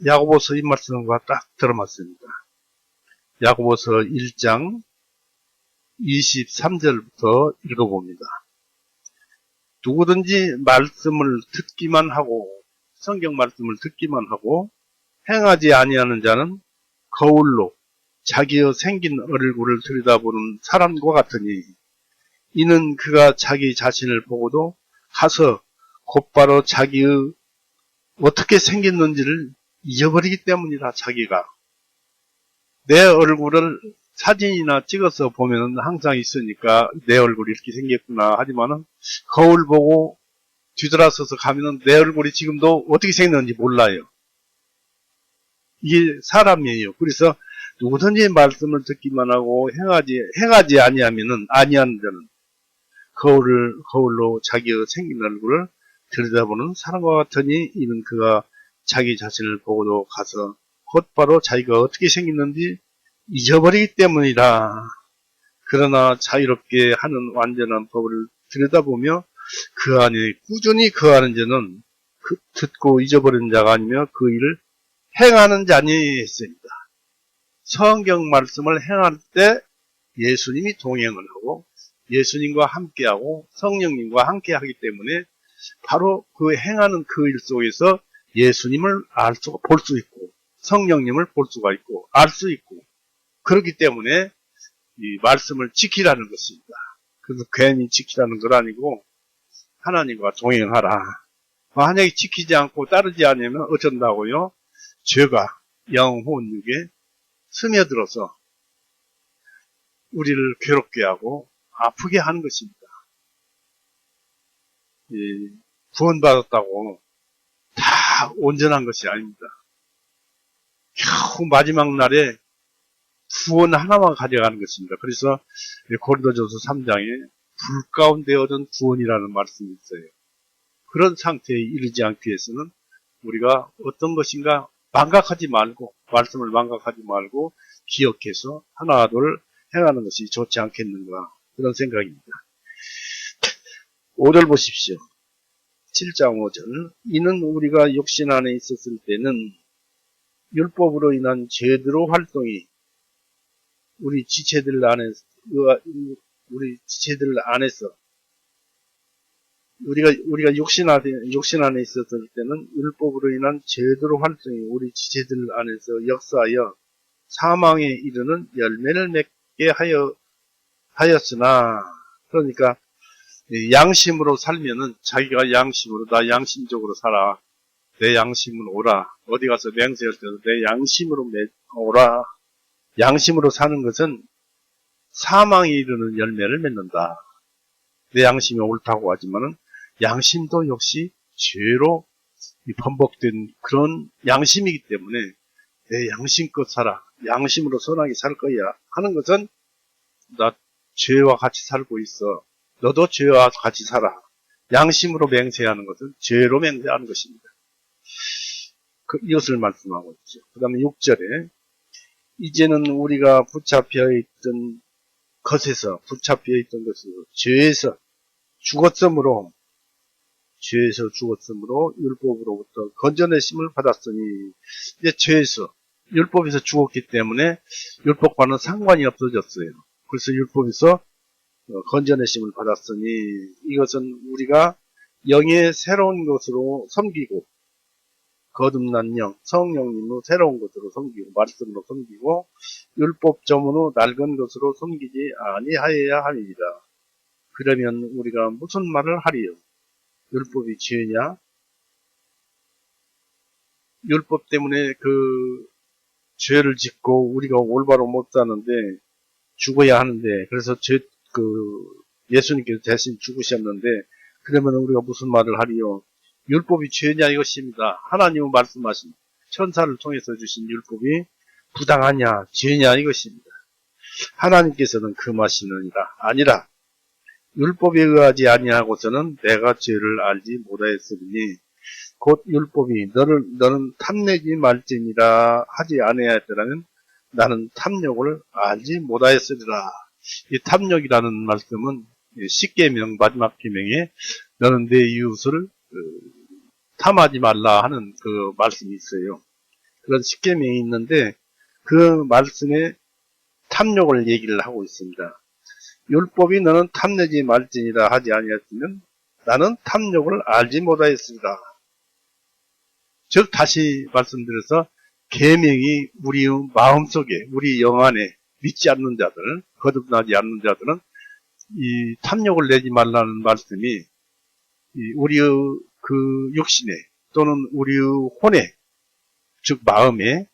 야고보서 이 말씀과 딱 들어맞습니다. 야고보서 1장 23절부터 읽어봅니다. 누구든지 말씀을 듣기만 하고 성경 말씀을 듣기만 하고 행하지 아니하는 자는 거울로 자기의 생긴 얼굴을 들여다보는 사람과 같으니 이는 그가 자기 자신을 보고도 가서 곧바로 자기의 어떻게 생겼는지를 잊어버리기 때문이라. 자기가 내 얼굴을 사진이나 찍어서 보면은 항상 있으니까 내 얼굴이 이렇게 생겼구나 하지만은 거울 보고 뒤돌아서서 가면은 내 얼굴이 지금도 어떻게 생겼는지 몰라요. 이게 사람이에요. 그래서 누구든지 말씀을 듣기만 하고 행하지 아니하면은 아니하는 자는 거울로 자기의 생긴 얼굴을 들여다보는 사람과 같으니 이는 그가 자기 자신을 보고도 가서 곧바로 자기가 어떻게 생겼는지 잊어버리기 때문이라. 그러나 자유롭게 하는 완전한 법을 들여다보며 그 안에 꾸준히 거하는 자는 듣고 잊어버린 자가 아니며 그 일을 행하는 자니 했습니다. 성경 말씀을 행할 때 예수님이 동행을 하고 예수님과 함께하고 성령님과 함께하기 때문에 바로 그 행하는 그 일 속에서 예수님을 볼 수 있고 성령님을 볼 수가 있고 알 수 있고 그렇기 때문에 이 말씀을 지키라는 것입니다. 그래서 괜히 지키라는 건 아니고 하나님과 동행하라. 만약에 지키지 않고 따르지 않으면 어쩐다고요? 죄가 영혼 육에 스며들어서 우리를 괴롭게 하고 아프게 하는 것입니다. 구원받았다고 다 온전한 것이 아닙니다. 겨우 마지막 날에 구원 하나만 가져가는 것입니다. 그래서 고린도전서 3장에 불 가운데 얻은 구원이라는 말씀이 있어요. 그런 상태에 이르지 않기 위해서는 우리가 어떤 것인가 망각하지 말고 말씀을 망각하지 말고 기억해서 하나 둘 행하는 것이 좋지 않겠는가 그런 생각입니다. 5절 보십시오. 7장 5절 이는 우리가 육신 안에 있었을 때는 율법으로 인한 제대로 활동이 우리 지체들 안에서 우리가 육신 안에 있었을 때는 율법으로 인한 제대로 활동이 우리 지체들 안에서 역사하여 사망에 이르는 열매를 맺게 하였으나 그러니까 이 양심으로 살면은 자기가 양심으로 나 양심적으로 살아. 내 양심은 오라. 어디 가서 맹세할 때도 내 양심으로 오라. 양심으로 사는 것은 사망에 이르는 열매를 맺는다. 내 양심이 옳다고 하지만은 양심도 역시 죄로 번복된 그런 양심이기 때문에 내 양심껏 살아. 양심으로 선하게 살 거야 하는 것은 나 죄와 같이 살고 있어. 너도 죄와 같이 살아. 양심으로 맹세하는 것은 죄로 맹세하는 것입니다. 이것을 말씀하고 있죠. 그 다음에 6절에 이제는 우리가 붙잡혀 있던 것에서 죄에서 죽었으므로 율법으로부터 건져내심을 받았으니 이제 죄에서 율법에서 죽었기 때문에 율법과는 상관이 없어졌어요. 그래서 율법에서 건져내심을 받았으니 이것은 우리가 영의 새로운 것으로 섬기고 거듭난 영, 성령님으로 새로운 것으로 섬기고 말씀으로 섬기고 율법점으로 낡은 것으로 섬기지 아니하여야 합니다. 그러면 우리가 무슨 말을 하리요? 율법이 죄냐? 율법 때문에 그 죄를 짓고 우리가 올바로 못 사는데 죽어야 하는데 그래서 예수님께서 대신 죽으셨는데 그러면 우리가 무슨 말을 하리요? 율법이 죄냐 이것입니다. 하나님은 말씀하신 천사를 통해서 주신 율법이 부당하냐 죄냐 이것입니다. 하나님께서는 금하시느니라 아니라 율법에 의하지 아니하고서는 내가 죄를 알지 못하였으니 곧 율법이 너는 탐내지 말지니라 하지 아니하였더라면 나는 탐욕을 알지 못하였으리라. 이 탐욕이라는 말씀은 십계명 마지막 계명에 너는 내 이웃을 탐하지 말라 하는 그 말씀이 있어요. 그런 십계명이 있는데 그 말씀에 탐욕을 얘기를 하고 있습니다. 율법이 너는 탐내지 말지니라 하지 아니하였으면 나는 탐욕을 알지 못하였습니다. 즉 다시 말씀드려서 계명이 우리 마음속에 우리 영 안에 믿지 않는 자들 거듭나지 않는 자들은 이 탐욕을 내지 말라는 말씀이 우리의 그 육신에 또는 우리의 혼에 즉 마음에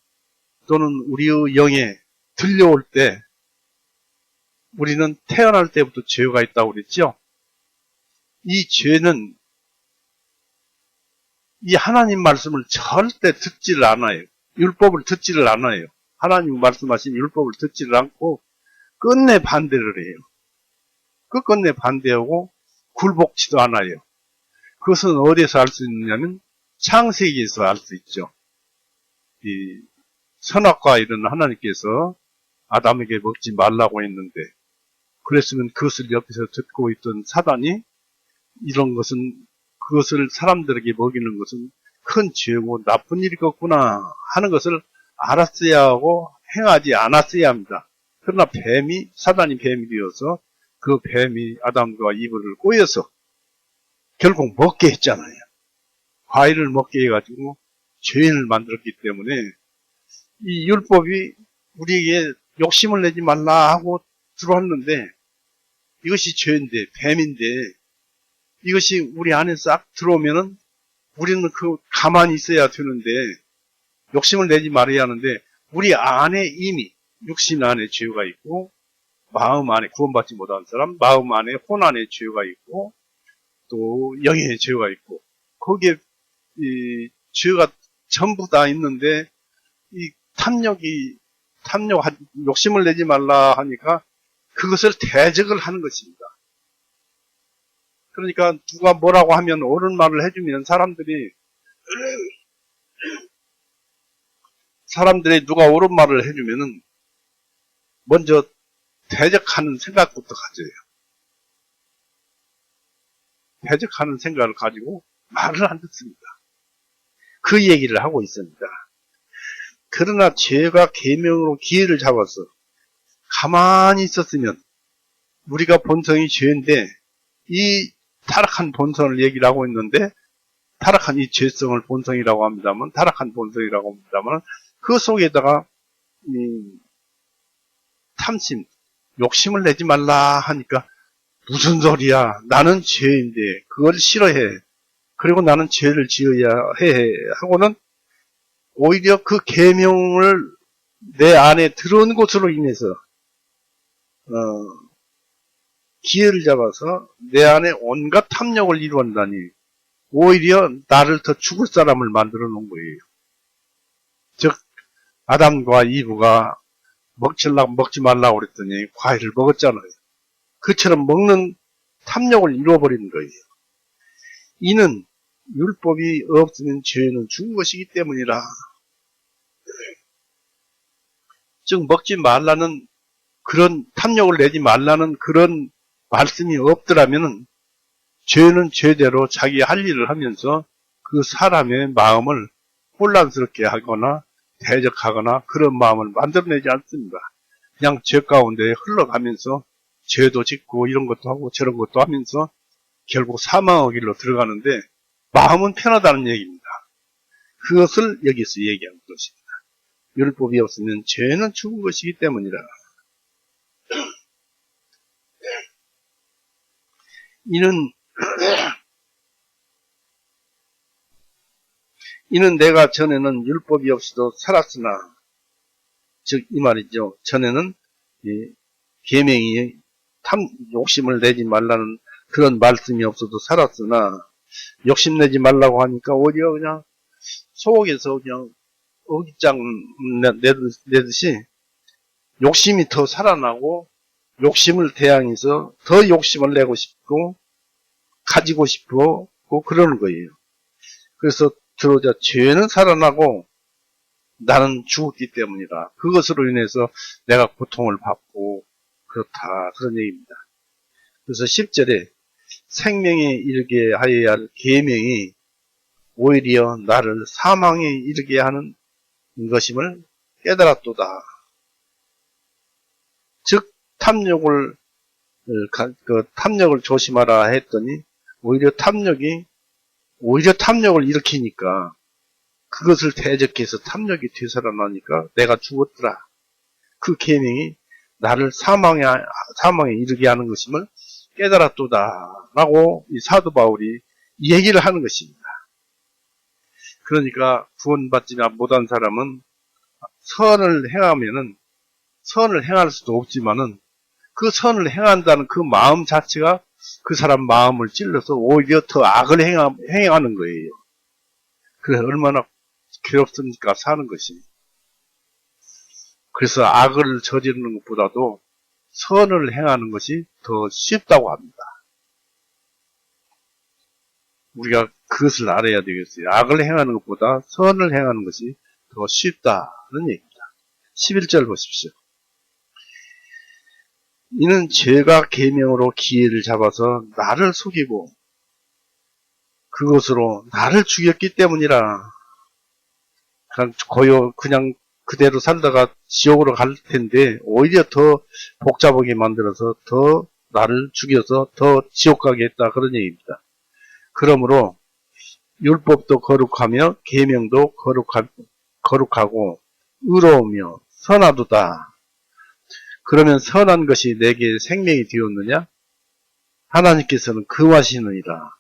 또는 우리의 영에 들려올 때 우리는 태어날 때부터 죄가 있다고 그랬죠. 이 죄는 이 하나님 말씀을 절대 듣지를 않아요. 율법을 듣지를 않아요. 하나님 말씀하신 율법을 듣지를 않고 끝내 반대를 해요. 끝끝내 반대하고 굴복지도 않아요. 그것은 어디에서 알 수 있느냐면 창세기에서 알 수 있죠. 이 선악과 이런 하나님께서 아담에게 먹지 말라고 했는데 그랬으면 그것을 옆에서 듣고 있던 사단이 이런 것은 그것을 사람들에게 먹이는 것은 큰 죄고 나쁜 일이겠구나 하는 것을 알았어야 하고 행하지 않았어야 합니다. 그러나 사단이 뱀이 되어서 그 뱀이 아담과 이브를 꼬여서 결국 먹게 했잖아요. 과일을 먹게 해가지고 죄인을 만들었기 때문에 이 율법이 우리에게 욕심을 내지 말라 하고 들어왔는데 이것이 죄인데 뱀인데 이것이 우리 안에 싹 들어오면은 우리는 가만히 있어야 되는데 욕심을 내지 말아야 하는데 우리 안에 이미 육신 안에 죄가 있고 마음 안에 구원받지 못한 사람 마음 안에 혼 안에 죄가 있고 또 영의 죄가 있고 거기에 이 죄가 전부 다 있는데 이 욕심을 내지 말라 하니까 그것을 대적을 하는 것입니다. 그러니까 누가 뭐라고 하면 옳은 말을 해주면 사람들이 누가 옳은 말을 해주면은 먼저 대적하는 생각부터 가져요. 대적하는 생각을 가지고 말을 안 듣습니다. 그 얘기를 하고 있습니다. 그러나 죄가 계명으로 기회를 잡아서 가만히 있었으면 우리가 본성이 죄인데 이 타락한 본성을 얘기를 하고 있는데 타락한 이 죄성을 본성이라고 합니다만 타락한 본성이라고 합니다만 그 속에다가 탐심, 욕심을 내지 말라 하니까 무슨 소리야? 나는 죄인데 그걸 싫어해. 그리고 나는 죄를 지어야 해. 하고는 오히려 그 계명을 내 안에 들어온 것으로 인해서 기회를 잡아서 내 안에 온갖 탐욕을 이루었다니 오히려 나를 더 죽을 사람을 만들어 놓은 거예요. 즉 아담과 이브가 먹지 말라고 그랬더니 과일을 먹었잖아요. 그처럼 먹는 탐욕을 이루어버리는 거예요. 이는 율법이 없으면 죄는 죽은 것이기 때문이라. 즉 먹지 말라는 그런 탐욕을 내지 말라는 그런 말씀이 없더라면 죄는 죄대로 자기 할 일을 하면서 그 사람의 마음을 혼란스럽게 하거나 대적하거나 그런 마음을 만들어내지 않습니다. 그냥 죄 가운데 흘러가면서 죄도 짓고 이런 것도 하고 저런 것도 하면서 결국 사망의 길로 들어가는데 마음은 편하다는 얘기입니다. 그것을 여기서 얘기한 것입니다. 율법이 없으면 죄는 죽은 것이기 때문이라. 이는 내가 전에는 율법이 없이도 살았으나, 즉 이 말이죠. 전에는 계명이 욕심을 내지 말라는 그런 말씀이 없어도 살았으나 욕심내지 말라고 하니까 오히려 그냥 속에서 그냥 어깃장 내듯이 욕심이 더 살아나고 욕심을 대항해서 더 욕심을 내고 싶고 가지고 싶고 그러는 거예요. 그래서 들어오자 죄는 살아나고 나는 죽었기 때문이라. 그것으로 인해서 내가 고통을 받고 그렇다. 그런 얘기입니다. 그래서 10절에 생명에 이르게 하여야 할 계명이 오히려 나를 사망에 이르게 하는 것임을 깨달았도다. 즉 탐욕을 조심하라 했더니 오히려 탐욕을 일으키니까 그것을 대적해서 탐욕이 되살아나니까 내가 죽었더라. 그 계명이 나를 사망에 이르게 하는 것임을 깨달았도다. 라고 이 사도 바울이 이 얘기를 하는 것입니다. 그러니까 구원받지 못한 사람은 선을 행할 수도 없지만은 그 선을 행한다는 그 마음 자체가 그 사람 마음을 찔러서 오히려 더 악을 행하는 거예요. 그래서 얼마나 괴롭습니까? 사는 것이. 그래서 악을 저지르는 것보다도 선을 행하는 것이 더 쉽다고 합니다. 우리가 그것을 알아야 되겠어요. 악을 행하는 것보다 선을 행하는 것이 더 쉽다는 얘기입니다. 11절 보십시오. 이는 죄가 계명으로 기회를 잡아서 나를 속이고 그것으로 나를 죽였기 때문이라. 그냥 그대로 살다가 지옥으로 갈 텐데 오히려 더 복잡하게 만들어서 더 나를 죽여서 더 지옥 가게 했다. 그런 얘기입니다. 그러므로 율법도 거룩하며 계명도 거룩하고 의로우며 선하도다. 그러면 선한 것이 내게 생명이 되었느냐? 하나님께서는 금하시느니라.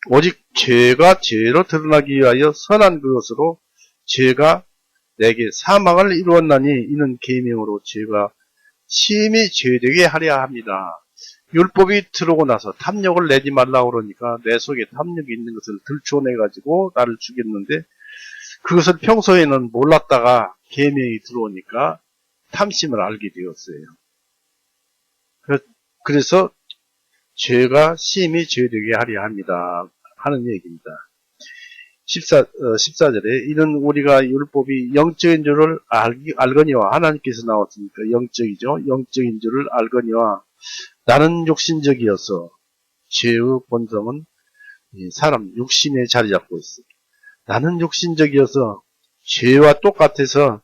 오직 죄가 죄로 드러나기 위하여 선한 그것으로 죄가 내게 사망을 이루었나니 이는 계명으로 죄가 심히 죄되게 하려 합니다. 율법이 들어오고 나서 탐욕을 내지 말라고 그러니까 내 속에 탐욕이 있는 것을 들춰내가지고 나를 죽였는데 그것을 평소에는 몰랐다가 계명이 들어오니까 탐심을 알게 되었어요. 그래서 죄가 심히 죄되게 하려 합니다. 하는 얘기입니다. 14절에 이는 우리가 율법이 영적인 줄을 알거니와 하나님께서 나왔으니까 영적이죠. 영적인 줄을 알거니와 나는 육신적이어서 죄의 본성은 사람 육신에 자리 잡고 있어요. 나는 육신적이어서 죄와 똑같아서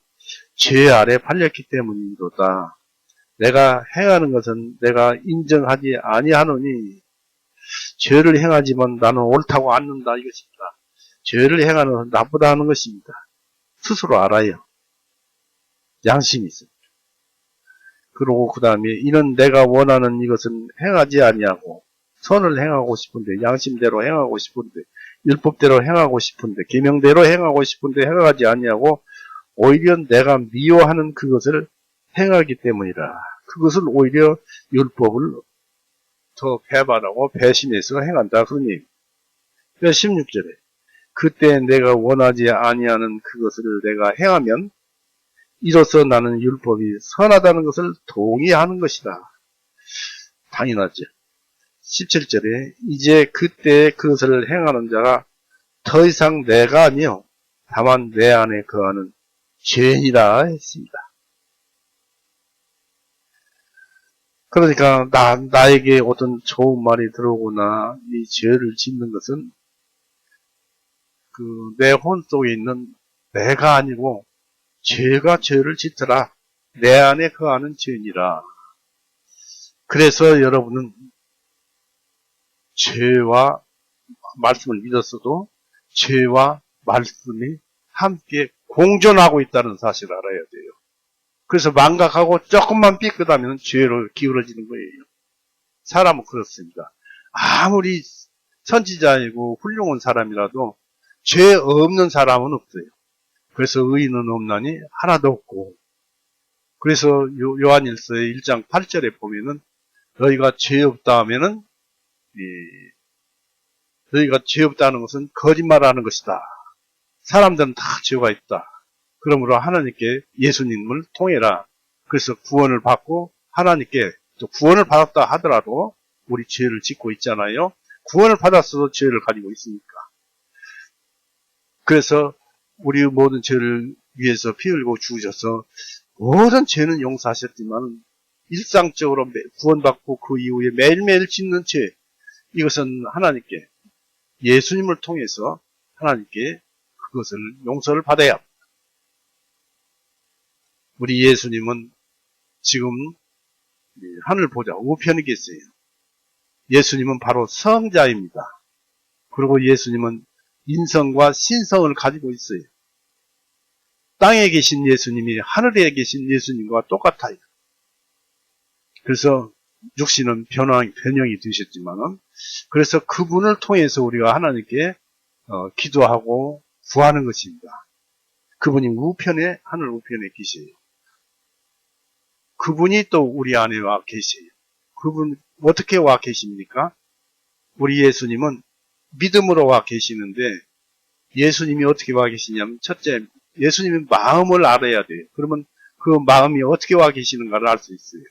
죄 아래 팔렸기 때문이로다. 내가 행하는 것은 내가 인정하지 아니하노니 죄를 행하지만 나는 옳다고 않는다 이것입니다. 죄를 행하는 것은 나쁘다 하는 것입니다. 스스로 알아요. 양심이 있습니다. 그러고 그 다음에 이는 내가 원하는 이것은 행하지 아니하고 선을 행하고 싶은데 양심대로 행하고 싶은데 율법대로 행하고 싶은데 계명대로 행하고 싶은데 행하지 아니하고 오히려 내가 미워하는 그것을 행하기 때문이라. 그것을 오히려 율법을 더 배반하고 배신해서 행한다. 그러니 16절에 그때 내가 원하지 아니하는 그것을 내가 행하면 이로써 나는 율법이 선하다는 것을 동의하는 것이다. 당연하죠. 17절에 이제 그때 그것을 행하는 자가 더 이상 내가 아니요 다만 내 안에 거하는 죄인이라 했습니다. 그러니까 나에게 어떤 좋은 말이 들어오거나 이 죄를 짓는 것은 그 내 혼 속에 있는 내가 아니고 죄가 죄를 짓더라. 내 안에 거하는 죄인이라. 그래서 여러분은 죄와 말씀을 믿었어도 죄와 말씀이 함께 공존하고 있다는 사실을 알아야 돼요. 그래서 망각하고 조금만 삐끗하면 죄로 기울어지는 거예요. 사람은 그렇습니다. 아무리 선지자이고 훌륭한 사람이라도 죄 없는 사람은 없어요. 그래서 의인은 없나니 하나도 없고, 그래서 요한일서의 1장 8절에 보면은 너희가 죄 없다 하면은 너희가 죄 없다는 것은 거짓말하는 것이다. 사람들은 다 죄가 있다. 그러므로 하나님께 예수님을 통해라. 그래서 구원을 받고 하나님께 또 구원을 받았다 하더라도 우리 죄를 짓고 있잖아요. 구원을 받았어도 죄를 가지고 있으니까. 그래서 우리 모든 죄를 위해서 피 흘리고 죽으셔서 모든 죄는 용서하셨지만 일상적으로 구원받고 그 이후에 매일매일 짓는 죄, 이것은 하나님께 예수님을 통해서 하나님께 그것을 용서를 받아야 합니다. 우리 예수님은 지금 하늘 보좌 우편에 계세요. 예수님은 바로 성자입니다. 그리고 예수님은 인성과 신성을 가지고 있어요. 땅에 계신 예수님이 하늘에 계신 예수님과 똑같아요. 그래서 육신은 변형이 되셨지만은, 그래서 그분을 통해서 우리가 하나님께 기도하고 구하는 것입니다. 그분이 우편에, 하늘 우편에 계세요. 그분이 또 우리 안에 와 계세요. 그분 어떻게 와 계십니까? 우리 예수님은 믿음으로 와 계시는데, 예수님이 어떻게 와 계시냐면, 첫째, 예수님의 마음을 알아야 돼요. 그러면 그 마음이 어떻게 와 계시는가를 알 수 있어요.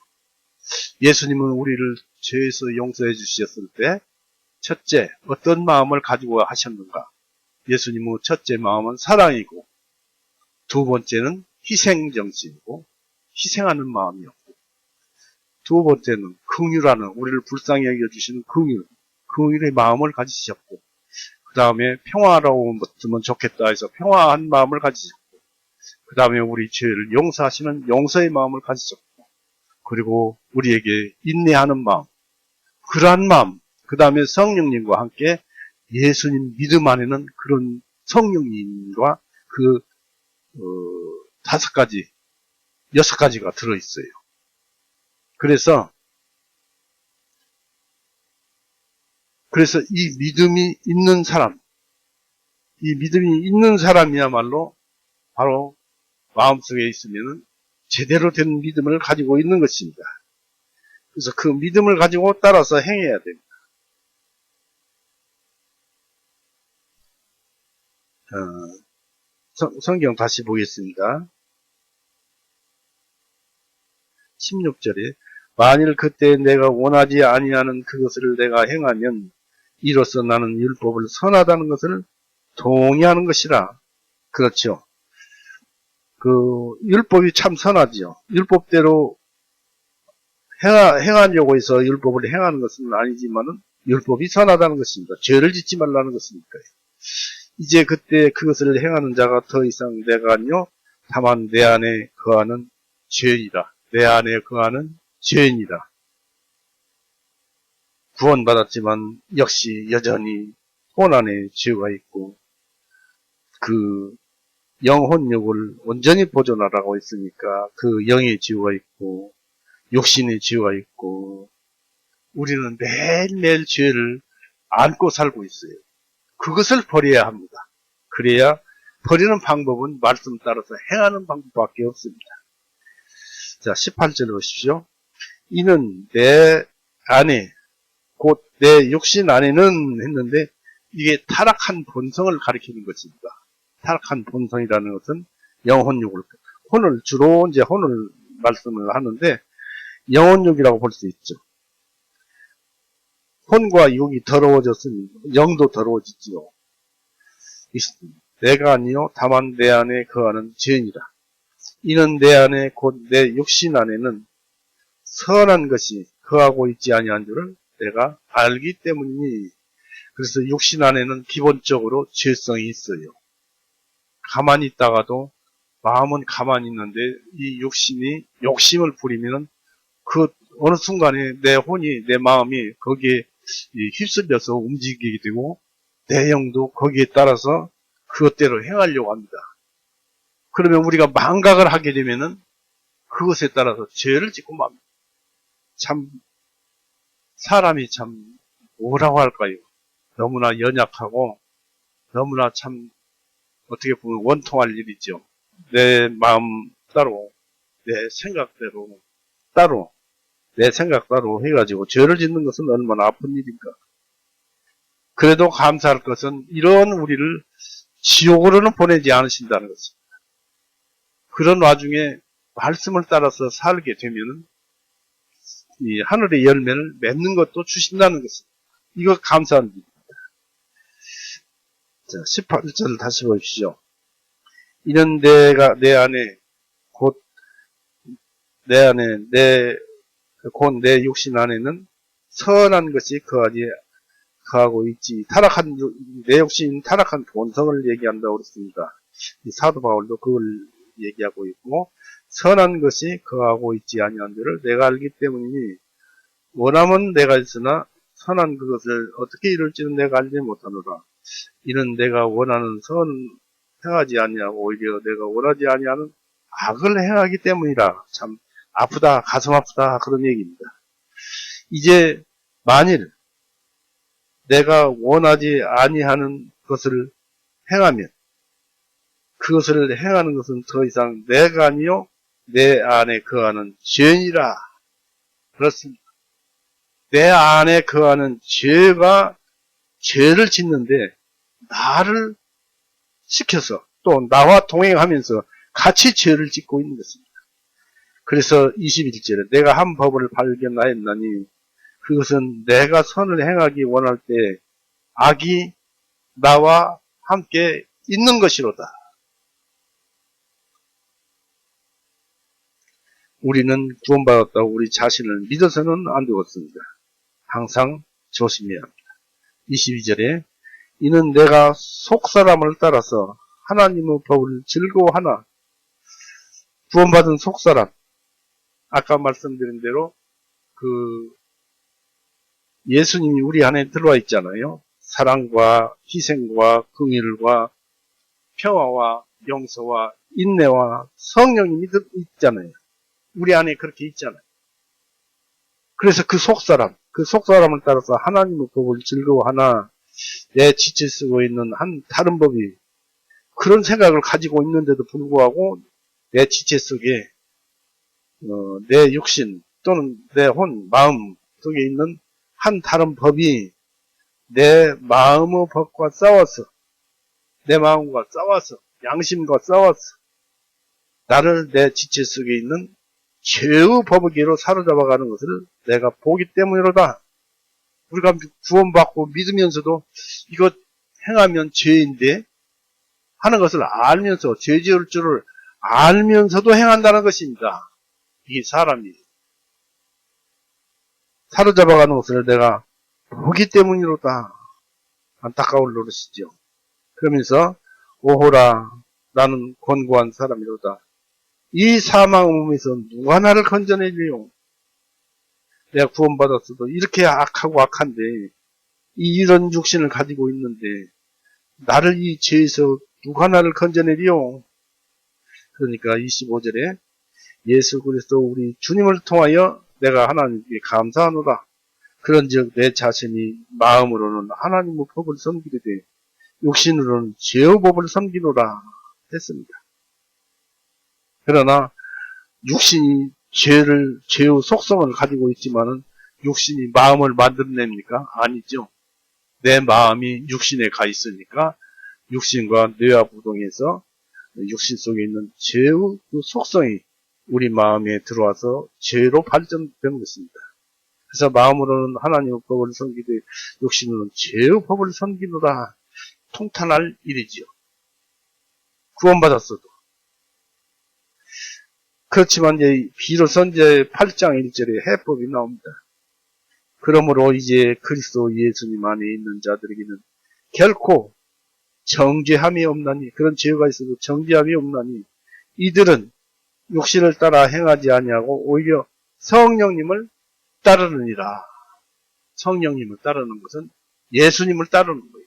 예수님은 우리를 죄에서 용서해 주셨을 때 첫째 어떤 마음을 가지고 하셨는가? 예수님의 첫째 마음은 사랑이고, 두 번째는 희생정신이고 희생하는 마음이었고, 두 번째는 긍휼하는, 우리를 불쌍히 여겨주시는 긍휼의 마음을 가지셨고, 그 다음에 평화로웠으면 좋겠다 해서 평화한 마음을 가지셨고, 그 다음에 우리 죄를 용서하시는 용서의 마음을 가지셨고, 그리고 우리에게 인내하는 마음, 그러한 마음, 그 다음에 성령님과 함께 예수님 믿음 안에는 그런 성령님과 그 다섯 가지, 여섯 가지가 들어있어요. 그래서 이 믿음이 있는 사람, 이 믿음이 있는 사람이야말로 바로 마음속에 있으면은 제대로 된 믿음을 가지고 있는 것입니다. 그래서 그 믿음을 가지고 따라서 행해야 됩니다. 성경 다시 보겠습니다. 16절에 만일 그때 내가 원하지 아니하는 그것을 내가 행하면 이로써 나는 율법을 선하다는 것을 동의하는 것이라. 그렇죠. 그 율법이 참 선하지요. 율법대로 행하려고 해서 율법을 행하는 것은 아니지만은 율법이 선하다는 것입니다. 죄를 짓지 말라는 것이니까요. 이제 그때 그것을 행하는 자가 더 이상 내가 아니요 다만 내 안에 거하는 죄인이라. 내 안에 거하는 죄인이라. 구원받았지만 역시 여전히 혼 안에 죄가 있고, 그 영혼력을 온전히 보존하라고 했으니까 그 영의 죄가 있고, 욕심의 죄가 있고 우리는 매일매일 죄를 안고 살고 있어요. 그것을 버려야 합니다. 그래야 버리는 방법은 말씀 따라서 행하는 방법밖에 없습니다. 자, 18절 보십시오. 이는 내 안에 곧 내 육신 안에는 했는데 이게 타락한 본성을 가리키는 것입니다. 타락한 본성이라는 것은 영혼욕을, 혼을 주로 이제 혼을 말씀을 하는데 영혼욕이라고 볼 수 있죠. 혼과 육이 더러워졌으니 영도 더러워지지요. 내가 아니요 다만 내 안에 거하는 죄니라. 이는 내 안에 곧 내 육신 안에는 선한 것이 거하고 있지 아니한 줄을 내가 알기 때문이니. 그래서 육신 안에는 기본적으로 죄성이 있어요. 가만히 있다가도 마음은 가만히 있는데 이 육신이 욕심을 부리면 그 어느 순간에 내 혼이 내 마음이 거기에 휩쓸려서 움직이게 되고 내 영도 거기에 따라서 그것대로 행하려고 합니다. 그러면 우리가 망각을 하게 되면은 그것에 따라서 죄를 짓고 맙니다. 참 사람이 참 뭐라고 할까요? 너무나 연약하고 너무나 참 어떻게 보면 원통할 일이죠. 내 마음 따로 내 생각대로 따로 내 생각 따로 해가지고 죄를 짓는 것은 얼마나 아픈 일인가. 그래도 감사할 것은 이런 우리를 지옥으로는 보내지 않으신다는 것입니다. 그런 와중에 말씀을 따라서 살게 되면은 이 하늘의 열매를 맺는 것도 주신다는 것입니다. 이거 감사한 일입니다. 자, 18절 다시 보십시오. 이는 내가 내 안에 곧 내 안에 곧 내 육신 안에는 선한 것이 거하고 있지. 타락한 내 육신 타락한 본성을 얘기한다고 그랬습니다. 사도 바울도 그걸 얘기하고 있고 선한 것이 거하고 있지 아니한 줄을 내가 알기 때문이니 원함은 내가 있으나 선한 그것을 어떻게 이룰지는 내가 알지 못하노라. 이는 내가 원하는 선 행하지 아니하고 오히려 내가 원하지 아니하는 악을 행하기 때문이라. 참 아프다, 가슴 아프다 그런 얘기입니다. 이제 만일 내가 원하지 아니하는 것을 행하면 그것을 행하는 것은 더 이상 내가 아니요 내 안에 거하는 죄니라. 그렇습니다. 내 안에 거하는 죄가 죄를 짓는데 나를 시켜서 또 나와 동행하면서 같이 죄를 짓고 있는 것입니다. 그래서 21절에 내가 한 법을 발견하였나니 그것은 내가 선을 행하기 원할 때 악이 나와 함께 있는 것이로다. 우리는 구원받았다고 우리 자신을 믿어서는 안 되겠습니다. 항상 조심해야 합니다. 22절에 이는 내가 속사람을 따라서 하나님의 법을 즐거워하나. 구원받은 속사람, 아까 말씀드린 대로 예수님이 우리 안에 들어와 있잖아요. 사랑과 희생과 긍휼과 평화와 용서와 인내와 성령님이 있잖아요. 우리 안에 그렇게 있잖아요. 그래서 그 속사람을 따라서 하나님의 법을 즐거워하나 내 지체 쓰고 있는 한 다른 법이 그런 생각을 가지고 있는데도 불구하고 내 지체 속에 내 육신 또는 내 혼, 마음 속에 있는 한 다른 법이 내 마음의 법과 싸워서 내 마음과 싸워서 양심과 싸워서 나를 내 지체 속에 있는 죄의 법에게로 사로잡아가는 것을 내가 보기 때문이로다. 우리가 구원받고 믿으면서도 이거 행하면 죄인데 하는 것을 알면서 죄 지을 줄을 알면서도 행한다는 것입니다. 이 사람이 사로잡아가는 것을 내가 보기 때문이로다. 안타까울 노릇이죠. 그러면서 오호라 나는 권고한 사람이로다. 이 사망의 몸에서 누가 나를 건져내리요. 내가 구원받았어도 이렇게 악하고 악한데 이런 육신을 가지고 있는데 나를 이 죄에서 누가 나를 건져내리요. 그러니까 25절에 예수 그리스도 우리 주님을 통하여 내가 하나님께 감사하노라. 그런즉 내 자신이 마음으로는 하나님의 법을 섬기되 육신으로는 죄의 법을 섬기노라 했습니다. 그러나 육신이 죄의 속성을 가지고 있지만은 육신이 마음을 만들어냅니까? 아니죠. 내 마음이 육신에 가 있으니까 육신과 뇌와 부동에서 육신 속에 있는 죄의 그 속성이 우리 마음에 들어와서 죄로 발전된 것입니다. 그래서 마음으로는 하나님의 법을 섬기되 육신으로는 죄의 법을 섬기노라. 통탄할 일이지요. 구원받았어도. 그렇지만 이제 비로소 이제 8장 1절에 해법이 나옵니다. 그러므로 이제 그리스도 예수님 안에 있는 자들에게는 결코 정죄함이 없나니, 그런 죄가 있어도 정죄함이 없나니 이들은 육신을 따라 행하지 아니하고 오히려 성령님을 따르느니라. 성령님을 따르는 것은 예수님을 따르는 거예요.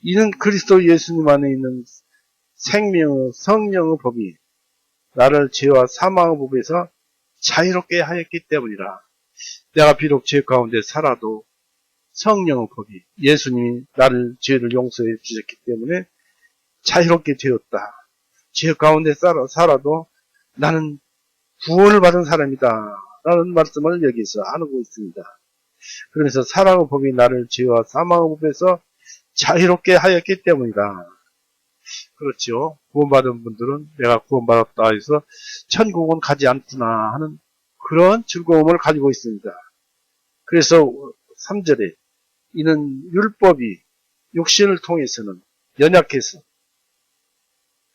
이는 그리스도 예수님 안에 있는 생명의 성령의 법이 나를 죄와 사망의 법에서 자유롭게 하였기 때문이라. 내가 비록 죄 가운데 살아도 성령의 법이, 예수님이 나를 죄를 용서해 주셨기 때문에 자유롭게 되었다. 죄 가운데 살아도 나는 구원을 받은 사람이다 라는 말씀을 여기서 하고 있습니다. 그러면서 사랑의 법이 나를 죄와 사망의 법에서 자유롭게 하였기 때문이다. 그렇죠. 구원받은 분들은 내가 구원받았다 해서 천국은 가지 않구나 하는 그런 즐거움을 가지고 있습니다. 그래서 3절에 이는 율법이 육신을 통해서는 연약해서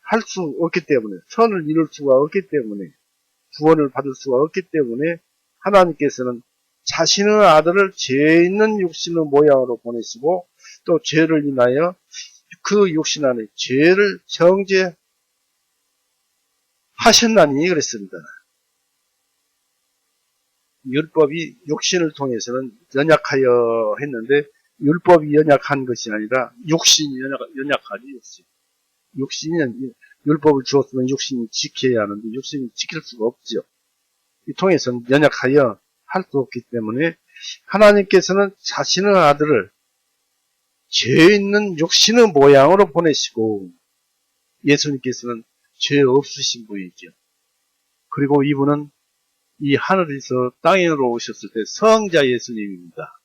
할 수 없기 때문에, 선을 이룰 수가 없기 때문에, 구원을 받을 수가 없기 때문에 하나님께서는 자신의 아들을 죄 있는 육신의 모양으로 보내시고 또 죄를 인하여 그 육신 안에 죄를 정죄하셨나니 그랬습니다. 율법이 육신을 통해서는 연약하여 했는데 율법이 연약한 것이 아니라 육신이 연약하지. 육신이 율법을 주었으면 육신이 지켜야 하는데 육신이 지킬 수가 없죠. 이 통해서는 연약하여 할 수 없기 때문에 하나님께서는 자신의 아들을 죄 있는 육신의 모양으로 보내시고 예수님께서는 죄 없으신 분이죠. 그리고 이분은 이 하늘에서 땅으로 오셨을 때 성자 예수님입니다.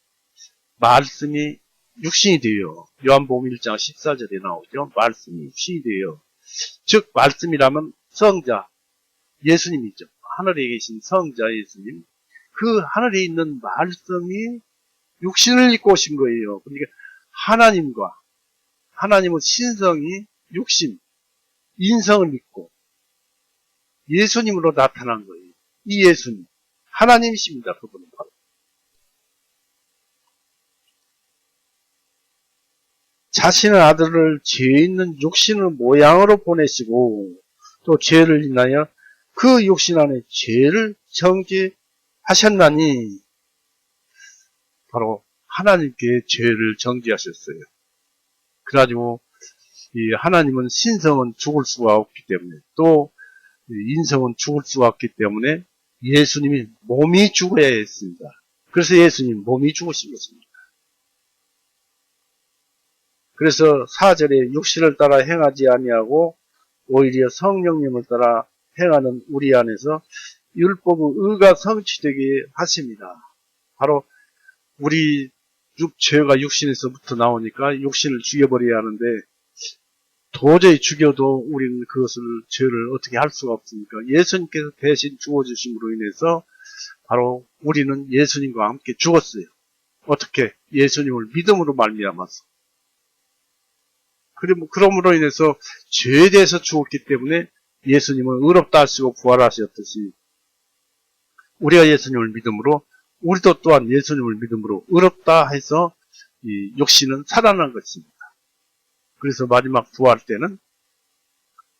말씀이 육신이 되어 요한복음 1장 14절에 나오죠. 말씀이 육신이 되어, 즉 말씀이라면 성자 예수님이죠. 하늘에 계신 성자 예수님, 그 하늘에 있는 말씀이 육신을 입고 오신 거예요. 그러니까 하나님의 신성이 육신, 인성을 입고 예수님으로 나타난 거예요. 이 예수님, 하나님이십니다. 그분은 바로. 자신의 아들을 죄 있는 육신의 모양으로 보내시고 또 죄를 인하여 그 육신 안에 죄를 정죄하셨나니, 바로 하나님께 죄를 정죄하셨어요. 그래가지고 이 하나님은 신성은 죽을 수가 없기 때문에 또 인성은 죽을 수가 없기 때문에 예수님이 몸이 죽어야 했습니다. 그래서 예수님 몸이 죽으신 것입니다. 그래서 4절에 육신을 따라 행하지 아니하고 오히려 성령님을 따라 행하는 우리 안에서 율법의 의가 성취되게 하십니다. 바로 우리 죄가 육신에서부터 나오니까 육신을 죽여버려야 하는데 도저히 죽여도 우리는 그것을, 죄를 어떻게 할 수가 없으니까 예수님께서 대신 죽어주심으로 인해서 바로 우리는 예수님과 함께 죽었어요. 어떻게? 예수님을 믿음으로 말미암아서. 그러므로 인해서 죄에 대해서 죽었기 때문에 예수님은 의롭다 하시고 부활하셨듯이 우리가 예수님을 믿음으로 우리도 또한 예수님을 믿음으로 의롭다 해서 이 육신은 살아난 것입니다. 그래서 마지막 부활 때는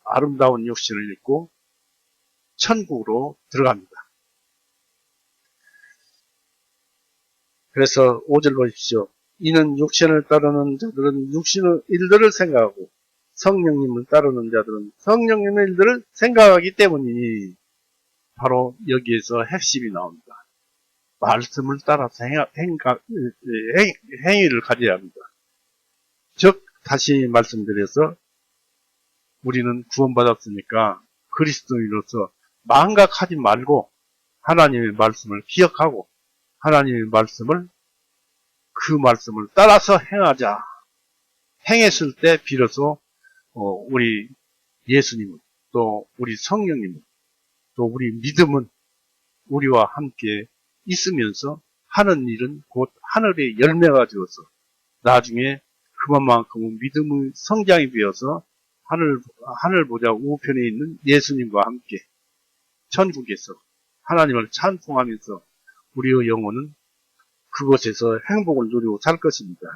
아름다운 육신을 입고 천국으로 들어갑니다. 그래서 5절 보십시오. 이는 육신을 따르는 자들은 육신의 일들을 생각하고 성령님을 따르는 자들은 성령님의 일들을 생각하기 때문이니 바로 여기에서 핵심이 나옵니다. 말씀을 따라서 행위를 가져야 합니다. 즉 다시 말씀드려서 우리는 구원받았으니까 그리스도인으로서 망각하지 말고 하나님의 말씀을 기억하고 하나님의 말씀을 그 말씀을 따라서 행하자. 행했을 때 비로소 우리 예수님은 또 우리 성령님은 또 우리 믿음은 우리와 함께 있으면서 하는 일은 곧 하늘의 열매가 되어서 나중에 그만큼은 믿음의 성장이 되어서 하늘 보좌 우편에 있는 예수님과 함께 천국에서 하나님을 찬송하면서 우리의 영혼은 그곳에서 행복을 누리고 살 것입니다.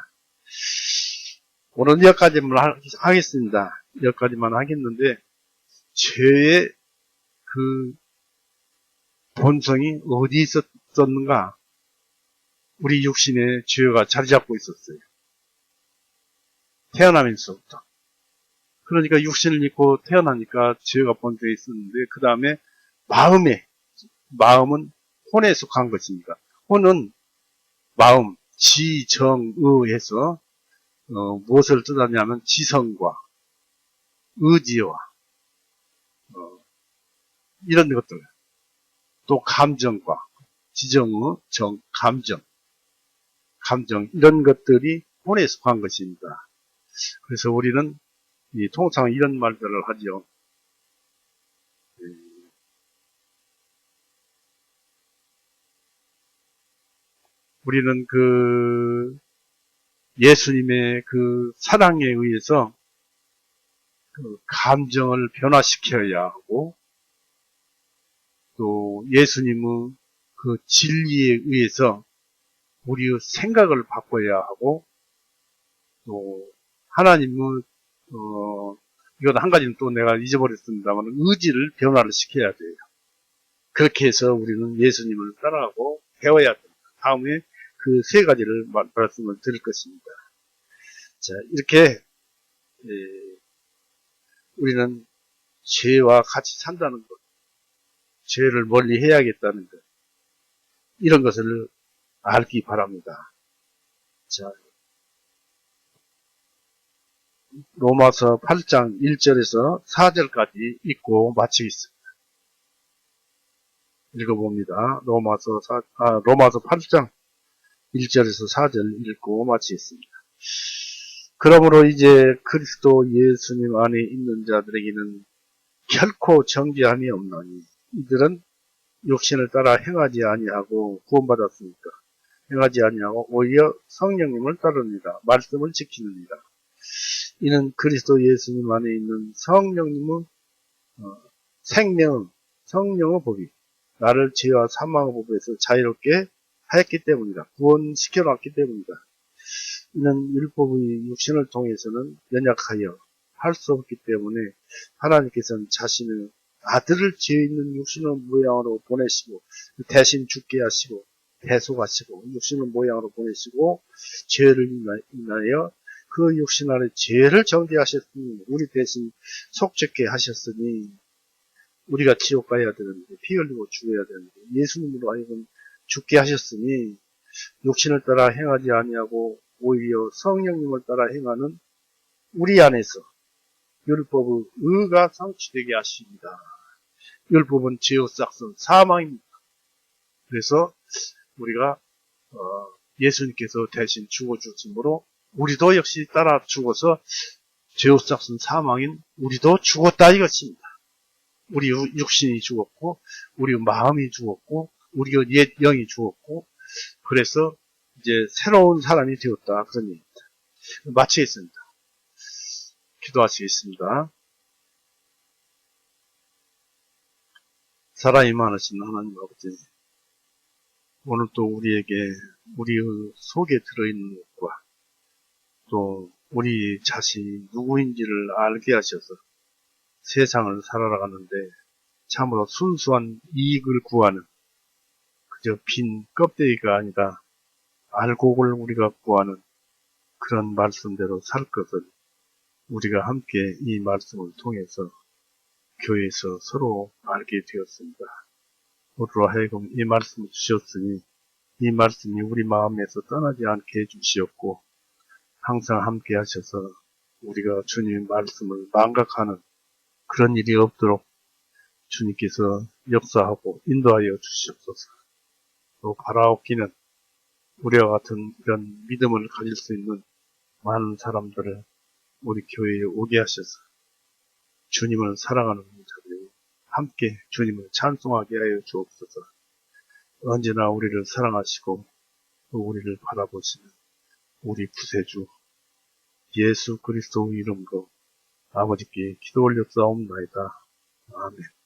오늘 여기까지만 하겠습니다. 여기까지만 하겠는데 죄의 그 본성이 어디 있었는가? 우리 육신에 죄가 자리 잡고 있었어요. 태어나면서부터. 그러니까 육신을 입고 태어나니까 죄가 본성에 있었는데 그 다음에 마음은 혼에 속한 것입니다. 혼은 마음, 지, 정, 의에서 무엇을 뜻하냐면 지성과 의지와 이런 것들, 또 감정과 지정의, 감정 이런 것들이 혼에 속한 것입니다. 그래서 우리는 통상 이런 말들을 하죠. 우리는 그 예수님의 그 사랑에 의해서 그 감정을 변화시켜야 하고 또 예수님의 그 진리에 의해서 우리의 생각을 바꿔야 하고 또 하나님의 이건 한 가지는 또 내가 잊어버렸습니다만 의지를 변화를 시켜야 돼요. 그렇게 해서 우리는 예수님을 따라가고 배워야 됩니다. 다음에 그 세 가지를 말씀을 드릴 것입니다. 자, 이렇게 우리는 죄와 같이 산다는 것, 죄를 멀리 해야겠다는 것, 이런 것을 알기 바랍니다. 자, 로마서 8장 1절에서 4절까지 읽고 마치겠습니다. 읽어봅니다. 로마서 8장 1절에서 4절 읽고 마치겠습니다. 그러므로 이제 그리스도 예수님 안에 있는 자들에게는 결코 정죄함이 없나니 이들은 육신을 따라 행하지 아니하고 구원받았으니까 행하지 아니하고 오히려 성령님을 따릅니다. 말씀을 지키느니라. 이는 그리스도 예수님 안에 있는 성령님의 성령의 법이 나를 죄와 사망의 법에서 자유롭게 하였기 때문이다. 구원시켜놨기 때문이다. 이는 율법의 육신을 통해서는 연약하여 할 수 없기 때문에 하나님께서는 자신의 아들을 죄 있는 육신의 모양으로 보내시고 대신 죽게 하시고 대속하시고 육신의 모양으로 보내시고 죄를 인하여 그 육신 안에 죄를 정죄하셨으니 우리 대신 속죄케 하셨으니 우리가 지옥 가야 되는데 피 흘리고 죽어야 되는데 예수님으로 하여금 죽게 하셨으니 육신을 따라 행하지 아니하고 오히려 성령님을 따라 행하는 우리 안에서 율법의 의가 성취되게 하십니다. 율법은 죄의 싹슨 사망입니다. 그래서 우리가 예수님께서 대신 죽어주심으로 우리도 역시 따라 죽어서 죄의 싹슨 사망인 우리도 죽었다 이것입니다. 우리 육신이 죽었고 우리 마음이 죽었고 우리 옛 영이 죽었고 그래서 이제 새로운 사람이 되었다 그런 얘기입니다. 마치겠습니다. 기도하시겠습니다. 사랑이 많으신 하나님 아버지, 오늘 또 우리에게 우리의 속에 들어있는 것과 또 우리 자신이 누구인지를 알게 하셔서 세상을 살아가는데 참으로 순수한 이익을 구하는 그저 빈 껍데기가 아니라 알곡을 우리가 구하는 그런 말씀대로 살 것을 우리가 함께 이 말씀을 통해서 교회에서 서로 알게 되었습니다. 우리로 하여금 이 말씀을 주셨으니 이 말씀이 우리 마음에서 떠나지 않게 해주시었고 항상 함께 하셔서 우리가 주님의 말씀을 망각하는 그런 일이 없도록 주님께서 역사하고 인도하여 주시옵소서. 또 바라옵기는 우리와 같은 이런 믿음을 가질 수 있는 많은 사람들을 우리 교회에 오게 하셔서 주님을 사랑하는 자들이 함께 주님을 찬송하게 하여 주옵소서. 언제나 우리를 사랑하시고 또 우리를 바라보시는 우리 구세주 예수 그리스도 이름으로 아버지께 기도 올렸사옵나이다. 아멘.